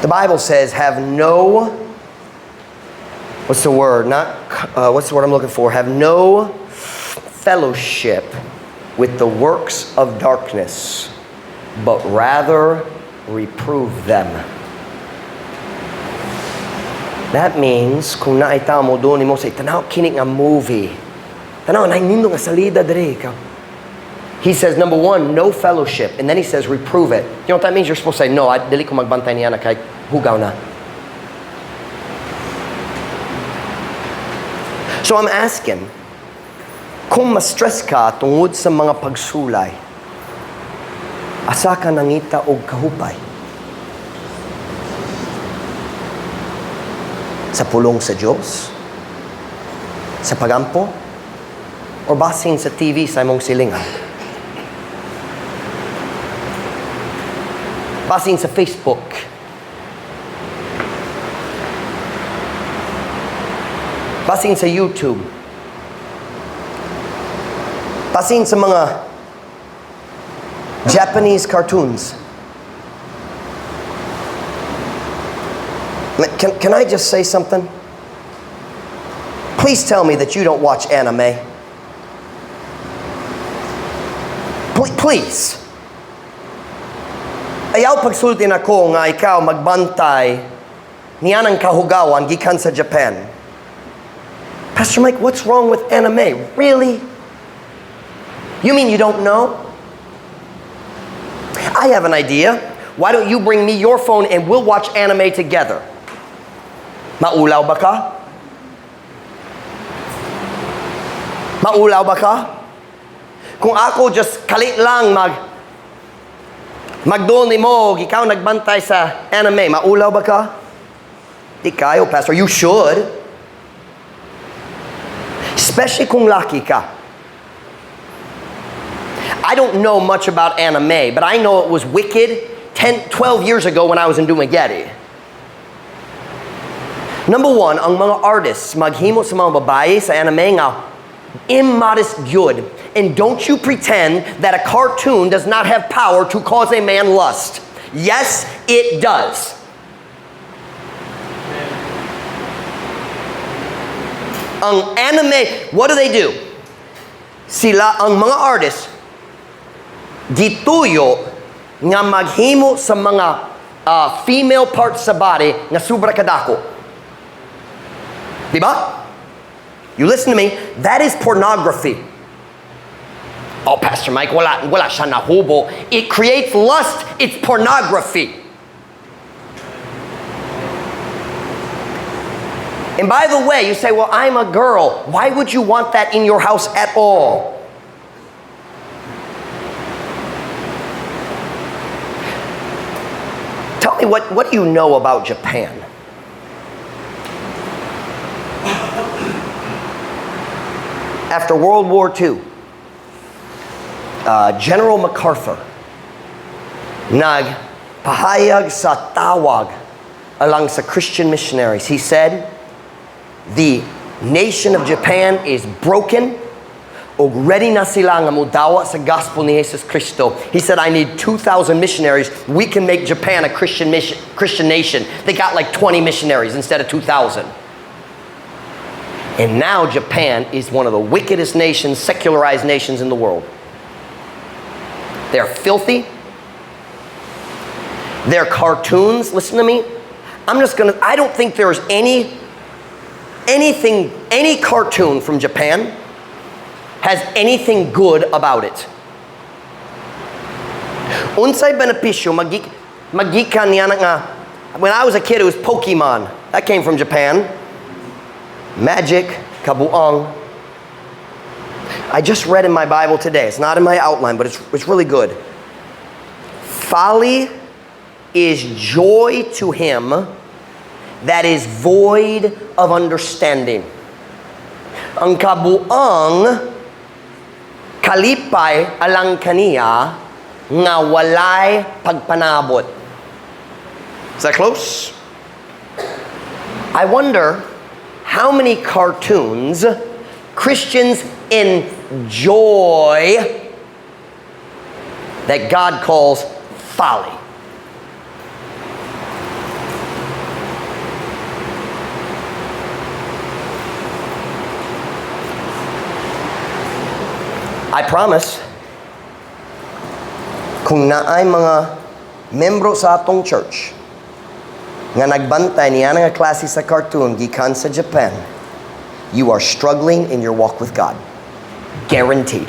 the Bible says, have no, what's the word? What's the word I'm looking for? Have no fellowship with the works of darkness, but rather reprove them. That means, kung naitaw mo doon mo sa tanaw kining nga movie, tanaw na nindo nga salida diri ka. He says, number one, no fellowship, and then he says, reprove it. You know what that means? You're supposed to say, no, dili ko magbantay niya na kay hugaw na. So I'm asking, kung ma-stress ka tungod sa mga pagsulay, asa ka nangita og kahupay? Sa pulong sa Diyos? Sa pagampo? O basing sa TV sa imong silingan? Basing sa Facebook? Basing sa YouTube? Basing sa mga Japanese cartoons? Can I just say something? Please tell me that you don't watch anime. Please. Ayaw pagsultin ako nga ikaw magbantay niya ng kahugawan gikan sa Japan. Pastor Mike, what's wrong with anime? Really? You mean you don't know? I have an idea. Why don't you bring me your phone and we'll watch anime together? Maulaw ba ka? Maulaw ba ka? Kung ako just kalit lang magdoon ni mo, ikaw nagbantay sa anime, maulaw ba ka? Di kayo, Pastor. You should. Especially kung laki ka. I don't know much about anime, but I know it was wicked 12 years ago when I was in Dumaguete. Number one, ang mga artists maghimo sa mga babae sa anime nga immodest good. And don't you pretend that a cartoon does not have power to cause a man lust. Yes, it does. Ang anime, what do? Sila, ang mga artists, gituyo nga maghimo sa mga female parts sa body nga sobra kadako. Diba? You listen to me, that is pornography. Oh, Pastor Mike, wala siya nahubo. It creates lust, it's pornography. And by the way, you say, well, I'm a girl. Why would you want that in your house at all? Tell me, what do you know about Japan? After World War II, General MacArthur nagpahayag sa tawag along sa Christian missionaries. He said, the nation of Japan is broken o ready na sila nga mudawa sa gospel ni Jesus Cristo. He said, I need 2,000 missionaries. We can make Japan a Christian nation. They got like 20 missionaries instead of 2,000. And now Japan is one of the wickedest nations, secularized nations in the world. They're filthy. Their cartoons, listen to me. I don't think there's any any cartoon from Japan has anything good about it. Unsay benepisyo magikan niya nga. When I was a kid, it was Pokemon. That came from Japan. Magic, kabuang. I just read in my Bible today. It's not in my outline, but it's really good. Folly is joy to him that is void of understanding. Ang kabuang kalipay alang kaniya nga walay pagpanabot. Is that close? I wonder how many cartoons Christians enjoy that God calls folly. I promise, kung naay mga membro sa atong church nga nagbantay niya nga klase sa cartoon gikan sa Japan, you are struggling in your walk with God. Guaranteed.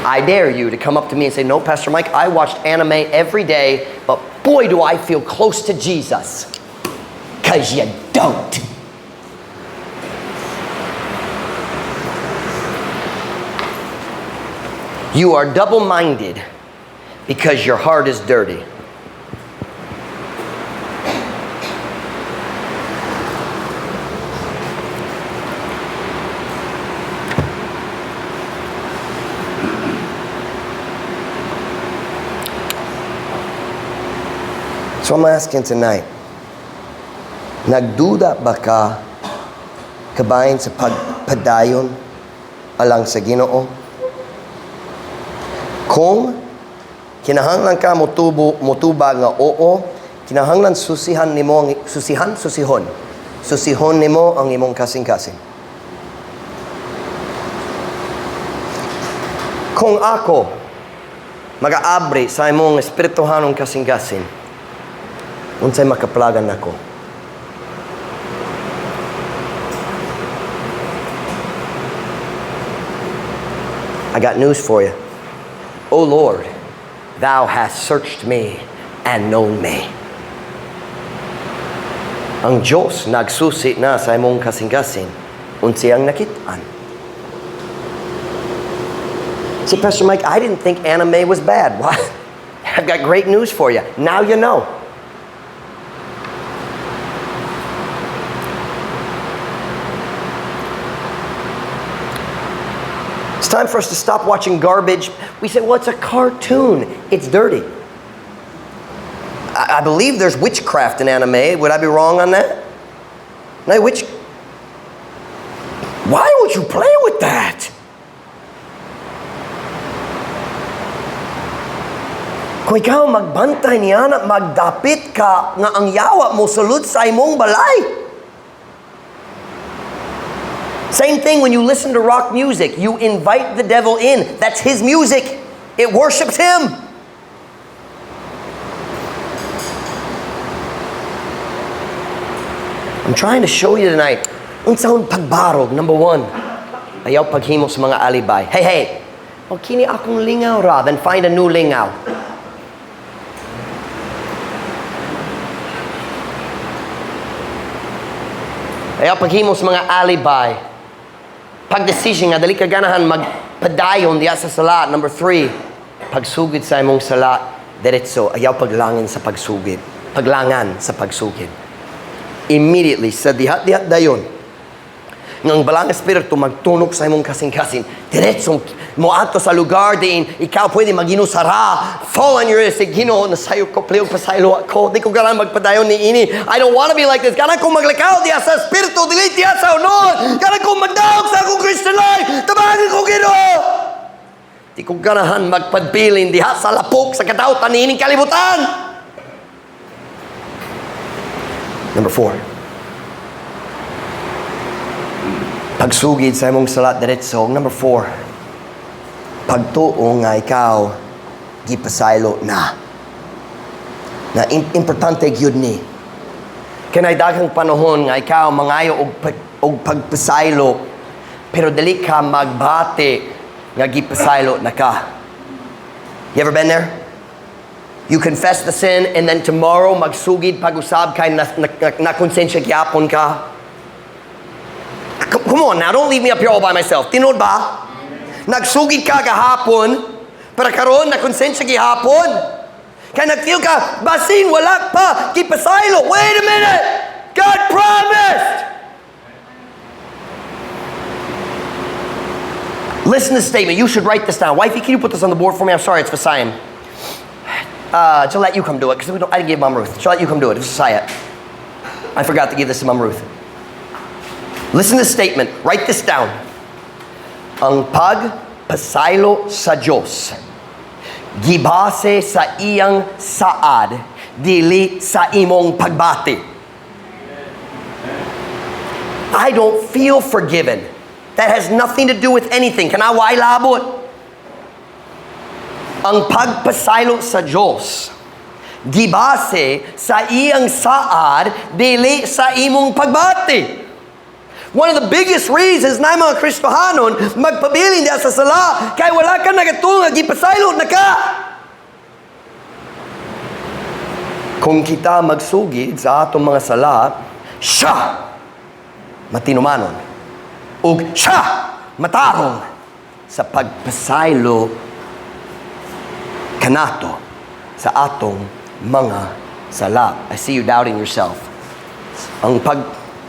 I dare you to come up to me and say, no, Pastor Mike, I watched anime every day, but boy, do I feel close to Jesus. 'Cause you don't. You are double-minded because your heart is dirty. So I'm asking tonight, nagduda ba ka kabayan sa pagpadayon alang sa Ginoo? Kung kinahanglan ka motuba nga oo, kinahanglan susihon nimo ang imong kasing-kasing. Kung ako mag-aabri sa imong espirituhanong kasing-kasing, unsay makaplagan nako? I got news for you. O Lord, thou hast searched me and known me. Ang Diyos nagsusi na sa imong kasing-kasing, unsay ang nakitaan. See, Pastor Mike, I didn't think anime was bad. Why? I've got great news for you. Now you know. It's time for us to stop watching garbage. We say, well, it's a cartoon. It's dirty. I believe there's witchcraft in anime. Would I be wrong on that? No, why would you play with that? Kung ikaw magbantay niya na magdapit ka nga ang yawa mo sulod sa imong balay. Same thing when you listen to rock music. You invite the devil in. That's his music. It worships him. I'm trying to show you tonight. Unsahon pagbarog, number 1. Ayaw paghimo sa mga alibay. Hey. O kini akong lingaw ra, then find a new lingaw. Ayaw paghimo sa mga alibay. Pagdesisyon nga, dali ka ganahan magpadayon diya sa sala. Number 3, pagsugid sa imong sala, diretso, ayaw paglangan sa pagsugid. Paglangan sa pagsugid. Immediately, sa dihat-dihat dayon, ng balang espiritu magtunok sa imong kasing-kasing, diretso, mo ato sa lugar din, ikaw pwede maginusara, fall on your ears, say, Ginoo, nasayo ko, pleo pasaylo ako, di ko ganahan magpadayon ni ini. I don't want to be like this. Ganahan kong maglakaw diya sa espiritu, dilit diya sa unon. Ganahan kong magdaog sa akong Christian life. Tabangin ko, Ginoo. Di ko ganahan magpadbilin diha sa lapok, sa katautan ni ining kalibutan. Number 4. Pagsugid sa imong salat diretso. Number 4. Pagtuo nga ikaw gipasaylo na importante gyud ni Kanay daghang panahon nga ikaw mangayo og pagpasaylo pero dili ka magbati nga gipasaylo na ka. You ever been there? You confess the sin and then tomorrow magsugid pag-usab kay na konsensya gyapon ka. Come on now, don't leave me up here all by myself. Tinod ba? Nagsugid ka kahapon para karon na konsensya gihapon. Kaya nag-feel ka, basin, wala pa, kipasaylo. Wait a minute! God promised! Listen to the statement. You should write this down. Wifey, can you put this on the board for me? I'm sorry, it's Visayan. She'll let you come do it, because I didn't give Mom Ruth. She'll let you come do it. It's Visaya. I forgot to give this to Mom Ruth. Listen to the statement. Write this down. Ang pagpasaylo sa Diyos gibase sa iyang saad, dili sa imong pagbati. I don't feel forgiven. That has nothing to do with anything. Kanaway labot. Ang pagpasaylo sa Diyos gibase sa iyang saad, dili sa imong pagbati. One of the biggest reasons na mga Kristohanon magpabiling diya sa sala kay wala ka nagatungag ipasaylo na ka. Kung kita magsugid sa atong mga sala, siya matinumanon ug siya matarong sa pagpasaylo kanato sa atong mga sala. I see you doubting yourself. Ang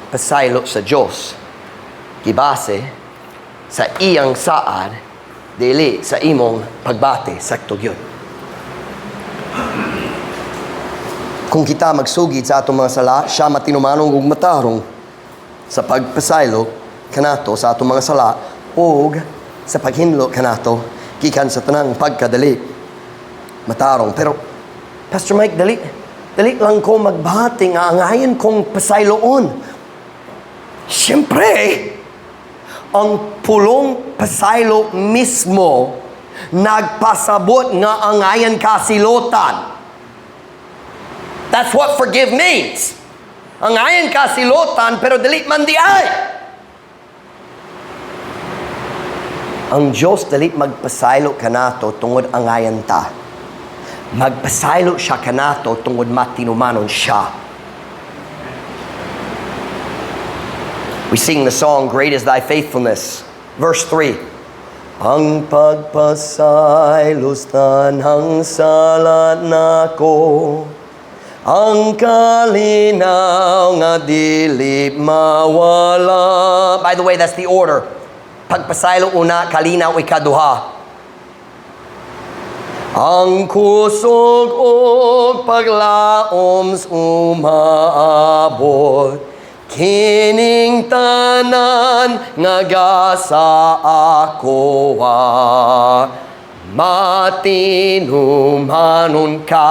pasaylo sa Diyos gibase sa iyang saad, dili sa imong pagbati. Sakto yun. Kung kita magsugid sa atong mga sala, siya matinumanong ug matarong sa pagpasaylo kanato sa atong mga sala ug sa paghinlo kanato gikan sa tanang pagkadali matarong. Pero Pastor Mike, dali lang ko magbati nga angayon kong pasayloon. Siyempre, ang pulong pasaylo mismo nagpasabot nga angayan kasilotan. That's what forgive means. Angayan kasilotan pero dili man di ay. Ang Diyos dili magpasaylo kanato tungod angayan ta. Magpasaylo siya kanato tungod matinumanon siya. We sing the song, Great is Thy Faithfulness. Verse 3. Ang pagpasaylos tanang sala nako, ang kalinaw nga dili mawala. By the way, that's the order. Pagpasaylo una, kalinaw ikaduha. Ang kusog o paglaoms umaabot, kining tanan nga gasa ako matinumanon ka.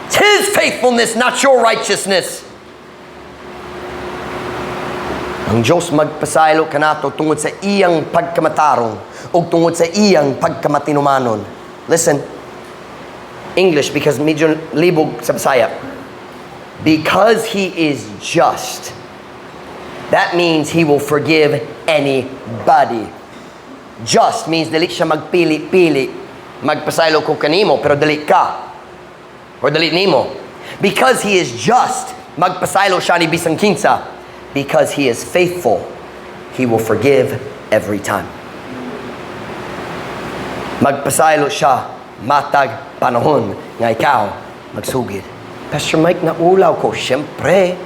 It's His faithfulness, not your righteousness. Ang Diyos magpasaylo kanato tungod sa iyang pagkamatarong o tungod sa iyang pagkamatinumanon. Listen, English because medyo libog sa Bisaya. Because He is just, that means He will forgive anybody. Just means dili siya magpili-pili. Magpasaylo ko kanimo pero dili ka. Or dili nimo. Because He is just, magpasaylo siya ni bisang kinsa. Because He is faithful, He will forgive every time. Magpasaylo siya matag panahon nga ikaw magsugid. Pastor Mike, naulaw ko. Siyempre,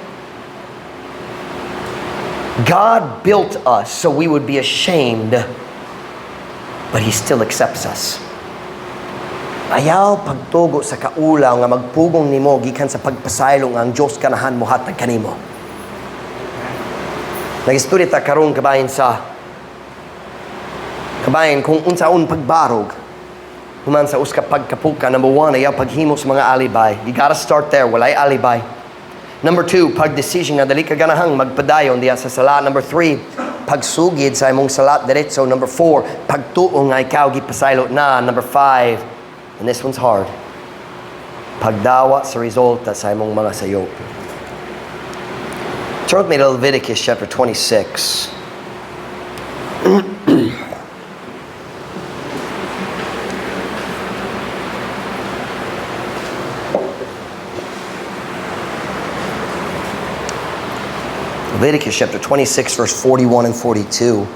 God built us so we would be ashamed, but He still accepts us. Ayaw pagtugo sa kaulaw nga magpugong nimo gikan sa pagpasaylo nga ang Diyos ganahan mo hatag kanimo. Nag-istorya ta karon kabayan kung unsaon pagbarog. Human sa uska pagkapuka. Number 1, ayaw paghimo sa mga alibay. You gotta start there. Walay alibay. Number 2, pag-decision nga dali ka ganahang magpadayon diya sa sala. Number 3, pagsugid sa imong salat diretso. Number 4, pagtuo nga ikaw gipasaylo na. Number 5, and this one's hard, Pagdawa sa resulta sa imong mga sayop. Turn with me to Leviticus chapter 26. Leviticus chapter 26, verse 41 and 42.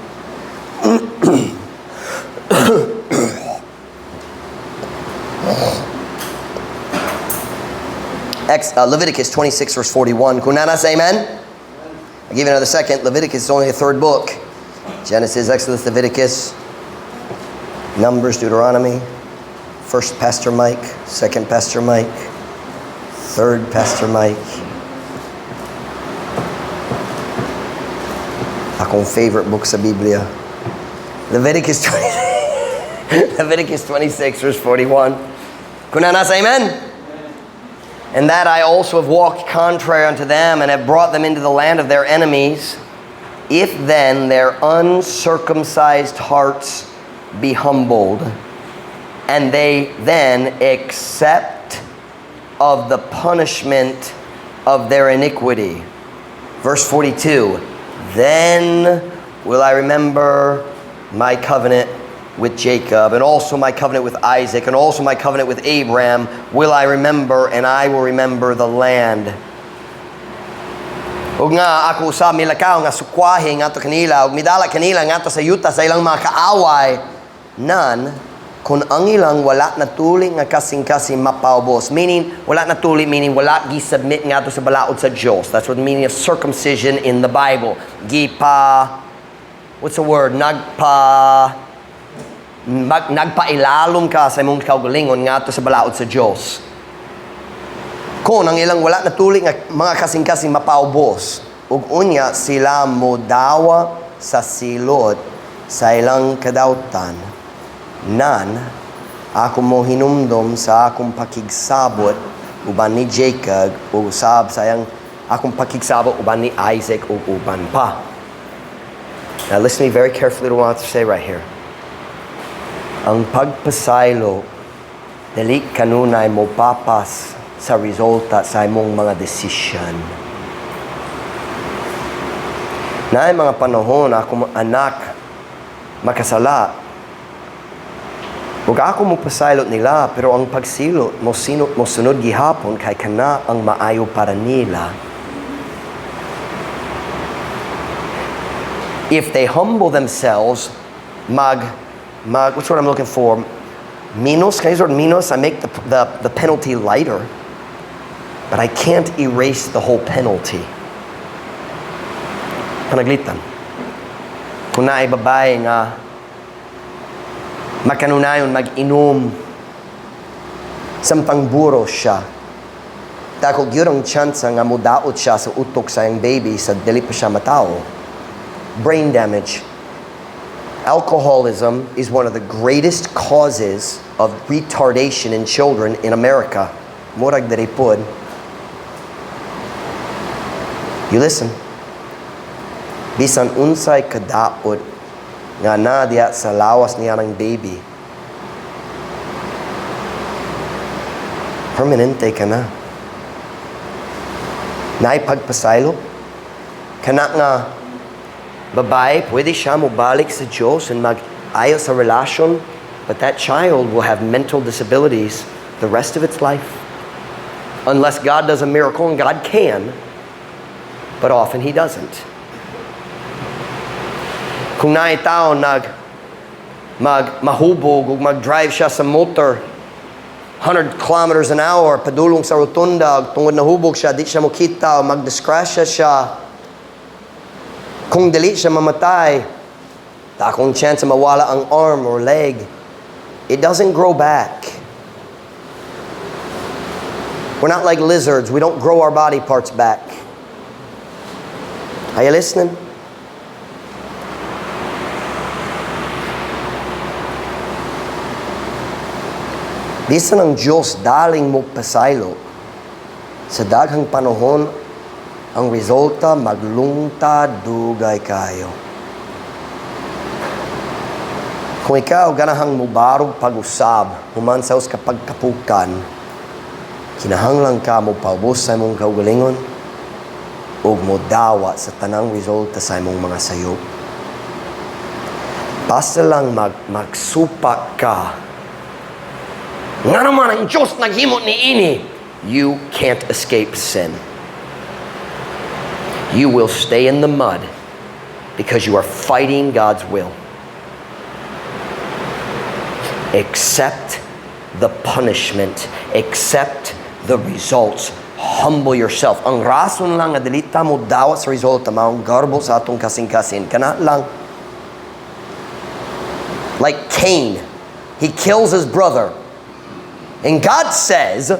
Leviticus 26, verse 41. Kunana say amen? I'll give you another second. Leviticus is only the third book. Genesis, Exodus, Leviticus, Numbers, Deuteronomy. First Pastor Mike, second Pastor Mike, third Pastor Mike. Akong favorite book sa Biblia. Leviticus 26, verse 41. Kunana say amen? And that I also have walked contrary unto them, and have brought them into the land of their enemies. If then their uncircumcised hearts be humbled, and they then accept of the punishment of their iniquity. Verse 42, then will I remember my covenant with Jacob, and also my covenant with Isaac, and also my covenant with Abraham will I remember, and I will remember the land. Ug nga ako sa milakaw nga sukwahi nga to kanila, ug midala kanila nga to sa yuta sa ilang mga kaaway, nan kung ang ilang wala na tuli nga kasing-kasing mapaubos. Meaning, wala na tuli, meaning wala gi-submit nga to sa balaod sa Diyos. That's what the meaning of circumcision in the Bible. What's the word? Nagpailalom ka sa imong kaugalingon nga to sa balaod sa Diyos. Kung ang ilang wala na tuli nga mga kasing-kasing mapaubos, ug unya sila modawa sa silot sa ilang kadautan, nan ako mo hinumdom sa akong pakigsabot uban ni Jacob ug usab sa iyang akong pakigsabot uban ni Isaac ug uban pa. Now listen to me very carefully to what I want to say right here. Ang pagpasaylo dili kanunay mo papas sa resulta sa imong mga desisyon. Naay mga panahon ako anak makasala. Ug ako mo pasaylot nila, pero ang pagsilot mo sunod gihapon kay kana ang maayo para nila. If they humble themselves, what's what I'm looking for? Minos, can I use the word minos? I make the penalty lighter, but I can't erase the whole penalty. Panaglitan. Kung naay babae nga makanunayon mag-inom samtang buro siya, dako gyud ang chance nga mudaot siya sa utok sa iyang baby sa dili pa siya matao. Brain damage. Alcoholism is one of the greatest causes of retardation in children in America. Murag diri pod. You listen. Bisan unsay kadaot nga na diya sa lawas niya ng baby, permanente ka na. Naipagpasaylo. Kana nga babae, pwede siya mubalik sa Diyos and mag-ayos sa relasyon, but that child will have mental disabilities the rest of its life. Unless God does a miracle, and God can, but often He doesn't. Kung naay tao mahubog o mag-drive siya sa motor 100 kilometers an hour padulong sa rotunda, tungod nahubog siya, di siya makita o magdisgrasya siya, kung dili siya mamatay, takong chance mawala ang arm or leg, it doesn't grow back. We're not like lizards. We don't grow our body parts back. Are you listening? Bisan ang Diyos daling mo pasaylo, sa daghang panahon, ang resulta maglungtad dugay kayo. Kung ikaw ganahang mubarog pag-usab, human sa kapag kapukan, Kinahanglan ka mo paubos sa imong kaugalingon ug mo dawa sa tanang resulta sa imong mga sayop. Basta lang magsupa ka. Nga naman ang Diyos naghimo ni ini. You can't escape sin. You will stay in the mud because you are fighting God's will. Accept the punishment. Accept the results. Humble yourself. Ang rason lang nga dilita mo daw sa resulta maong garbo sa atong kasing-kasing. Kana lang. Like Cain. He kills his brother. And God says,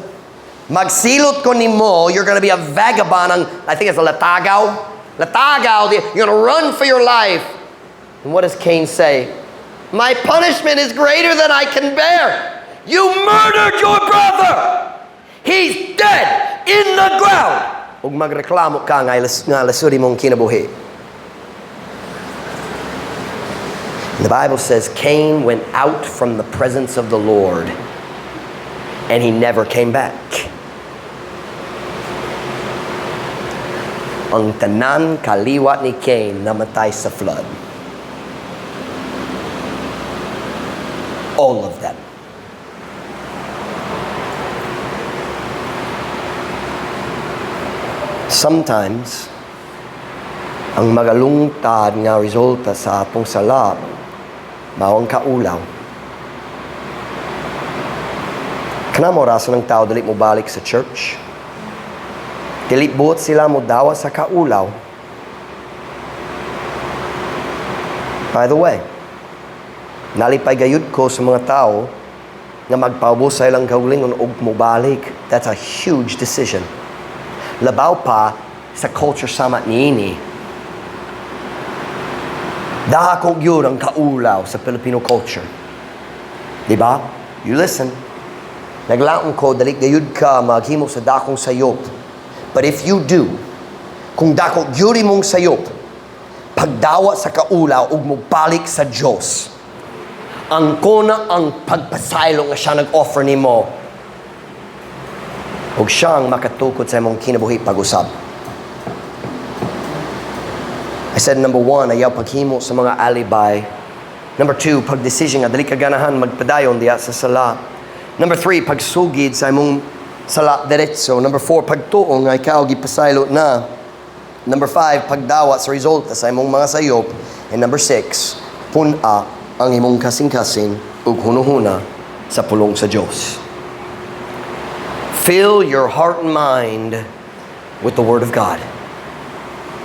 magsilot ko nimo, you're going to be a vagabond. I think it's a latagaw. Latagaw. You're going to run for your life. And what does Cain say? My punishment is greater than I can bear. You murdered your brother. He's dead in the ground. Ug magreklamo ka nga lasuri mong kinabuhi. The Bible says Cain went out from the presence of the Lord and he never came back. Ang tanan kaliwat ni Cain namatay sa flood. All of them. Sometimes, ang magalungtad nga resulta sa atong sala, mawang kaulaw. Kanamo rason ng tao dili mo balik sa church? Dili buot sila mo dawa sa kaulaw. By the way, nalipay gayud ko sa mga tao nga magpaubos sa ilang kaulingon og mo balik. That's a huge decision. Labaw pa sa culture sama niini. Dako yun ang kaulaw sa Filipino culture. Diba? You listen. Naglaong ko, dali gayud ka maghimo sa dakong sayop. But if you do, kung dako yuri mong sayop, pagdawa sa kaulaw ug mo balik sa Diyos, ang kona ang pagpasaylo nga siya nag-offer nimo. Ug siyang makatukod sa imong kinabuhi pag-usab. I said, number 1, ayaw paghimo sa mga alibay. Number 2, pagdesisyon nga dali ka ganahan magpadayon diya sa sala. Number 3, pagsugid sa imong sala diretso. Number 4, pagtuong nga ikaw gipasaylo na. Number 5, pagdawa sa resulta sa imong mga sayop. And number 6, puna ang imong kasing-kasing ug hunuhuna sa pulong sa Diyos. Fill your heart and mind with the Word of God.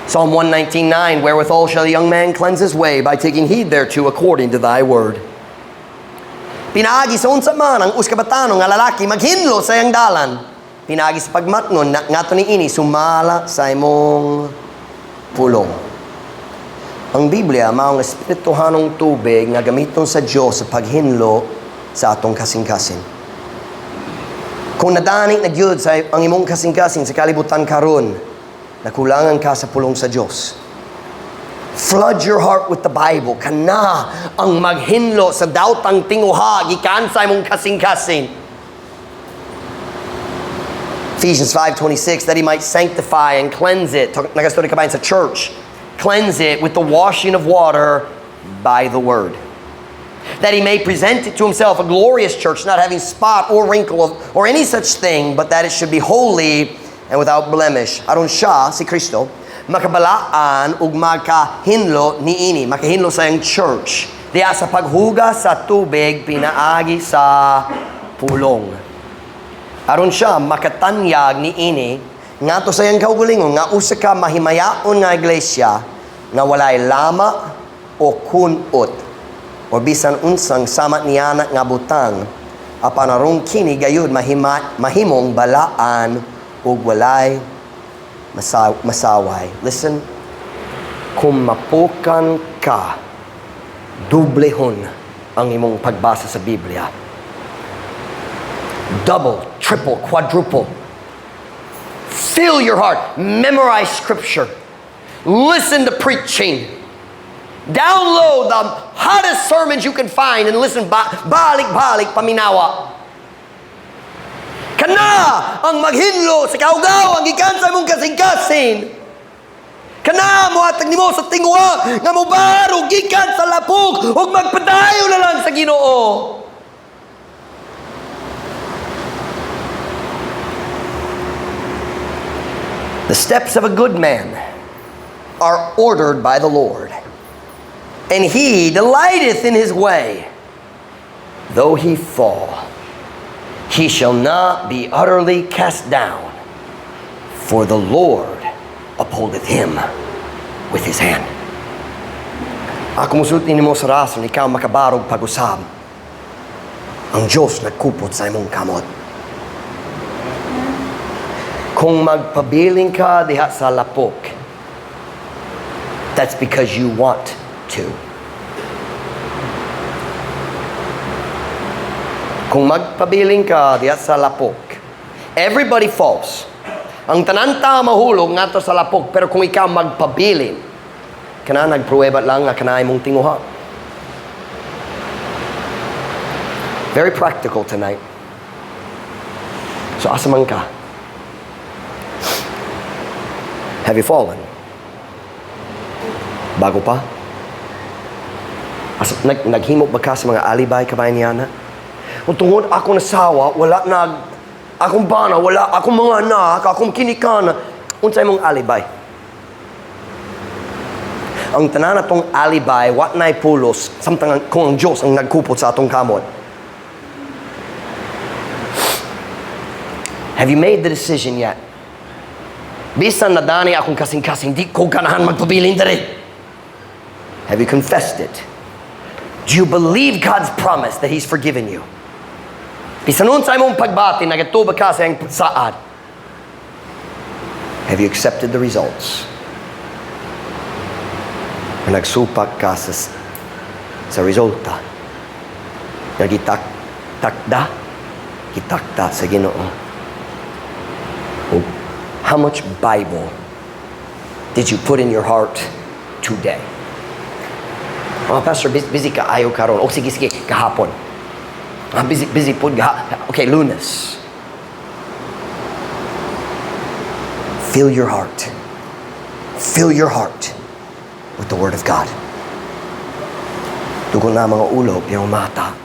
Psalm 119:9, wherewithal shall a young man cleanse his way by taking heed thereto according to thy word. Pinaagi sa unsa man ang uskabatano nga lalaki maghinlo sa iyang dalan. Pinaagi sa pagmatnon ngato ni ini sumala sa imong pulong. Ang Biblia mao nga espirituhanong tubig nga gamiton sa Dios sa paghinlo sa atong kasing-kasing. Kung nadani na gyud sa ang imong kasing-kasing sa kalibutan karon, nakulangan ka sa pulong sa Diyos. Flood your heart with the Bible. Kana ang maghinlo sa daotang tinguha gikan sa imong kasing-kasing. Ephesians 5:26, that he might sanctify and cleanse it. Nagastudy ka ba sa church? Cleanse it with the washing of water by the word. That he may present it to himself a glorious church, not having spot or wrinkle or any such thing, but that it should be holy and without blemish. Aron siya, si Kristo, makabalaan ug makahinlo niini, makahinlo sa iyang church. Diya sa paghuga sa tubig, pinaagi sa pulong. Aron siya, makatanyag niini, nga to sa iyang kaugalingon, nga usa ka mahimayaon nga iglesia, nga walay lama o kunot, o bisan unsang sama niyanak nga butang, apan aron kini gayud mahimong balaan ug walay masaway. Listen, kung mapukan ka, dublehon ang imong pagbasa sa Biblia. Double, triple, quadruple. Fill your heart. Memorize scripture. Listen to preaching. Download the hottest sermons you can find and listen balik-balik paminawa. Kana ang maghinlo sa kaugaw ang gikan sa imong kasing-kasing. Kana mo atag nimo sa tinguha nga mobaro gikan sa lapok ug magpadayon na lang sa Ginoo. The steps of a good man are ordered by the Lord, and he delighteth in his way. Though he fall, he shall not be utterly cast down, for the Lord upholdeth him with his hand. Ako musulti nimo sa rason, ikaw makabarog pag-usab. Ang Diyos nagkupot sa imong kamot. Kung magpabiling ka diha sa lapok, that's because you want to. Kung magpabiling ka diha sa lapok, everybody falls. Ang tananta mahulog nga to sa lapok, pero kung ikaw magpabiling, kana nagpruweba lang nga kanay mong tinguha. Very practical tonight. So asa man ka? Have you fallen? Bago pa? Naghimok ba ka sa mga alibay kabayan niya? Kung tungod ako nasawa, wala akong bana, wala akong mga anak, akong kinikana, unsay mong alibay? Ang tanan natong alibay, what na'y pulos, samtang kung ang Diyos ang nagkupot sa atong kamot. Have you made the decision yet? Bisan nadani akong kasing-kasing, di ko ganahan magpabiling diri. Have you confessed it? Do you believe God's promise that He's forgiven you? Bisan nun sa imong pagbati, nagatuba ka sa iyang saad. Have you accepted the results? Nagsupak ka sa resulta. Gitakda sa Ginoo. How much Bible did you put in your heart today? Oh, Pastor, busy ka, ayaw karon. O sige, kahapon. Busy po, okay, Lunes. Fill your heart. Fill your heart with the Word of God. Tugon na mga ulo, yung mata.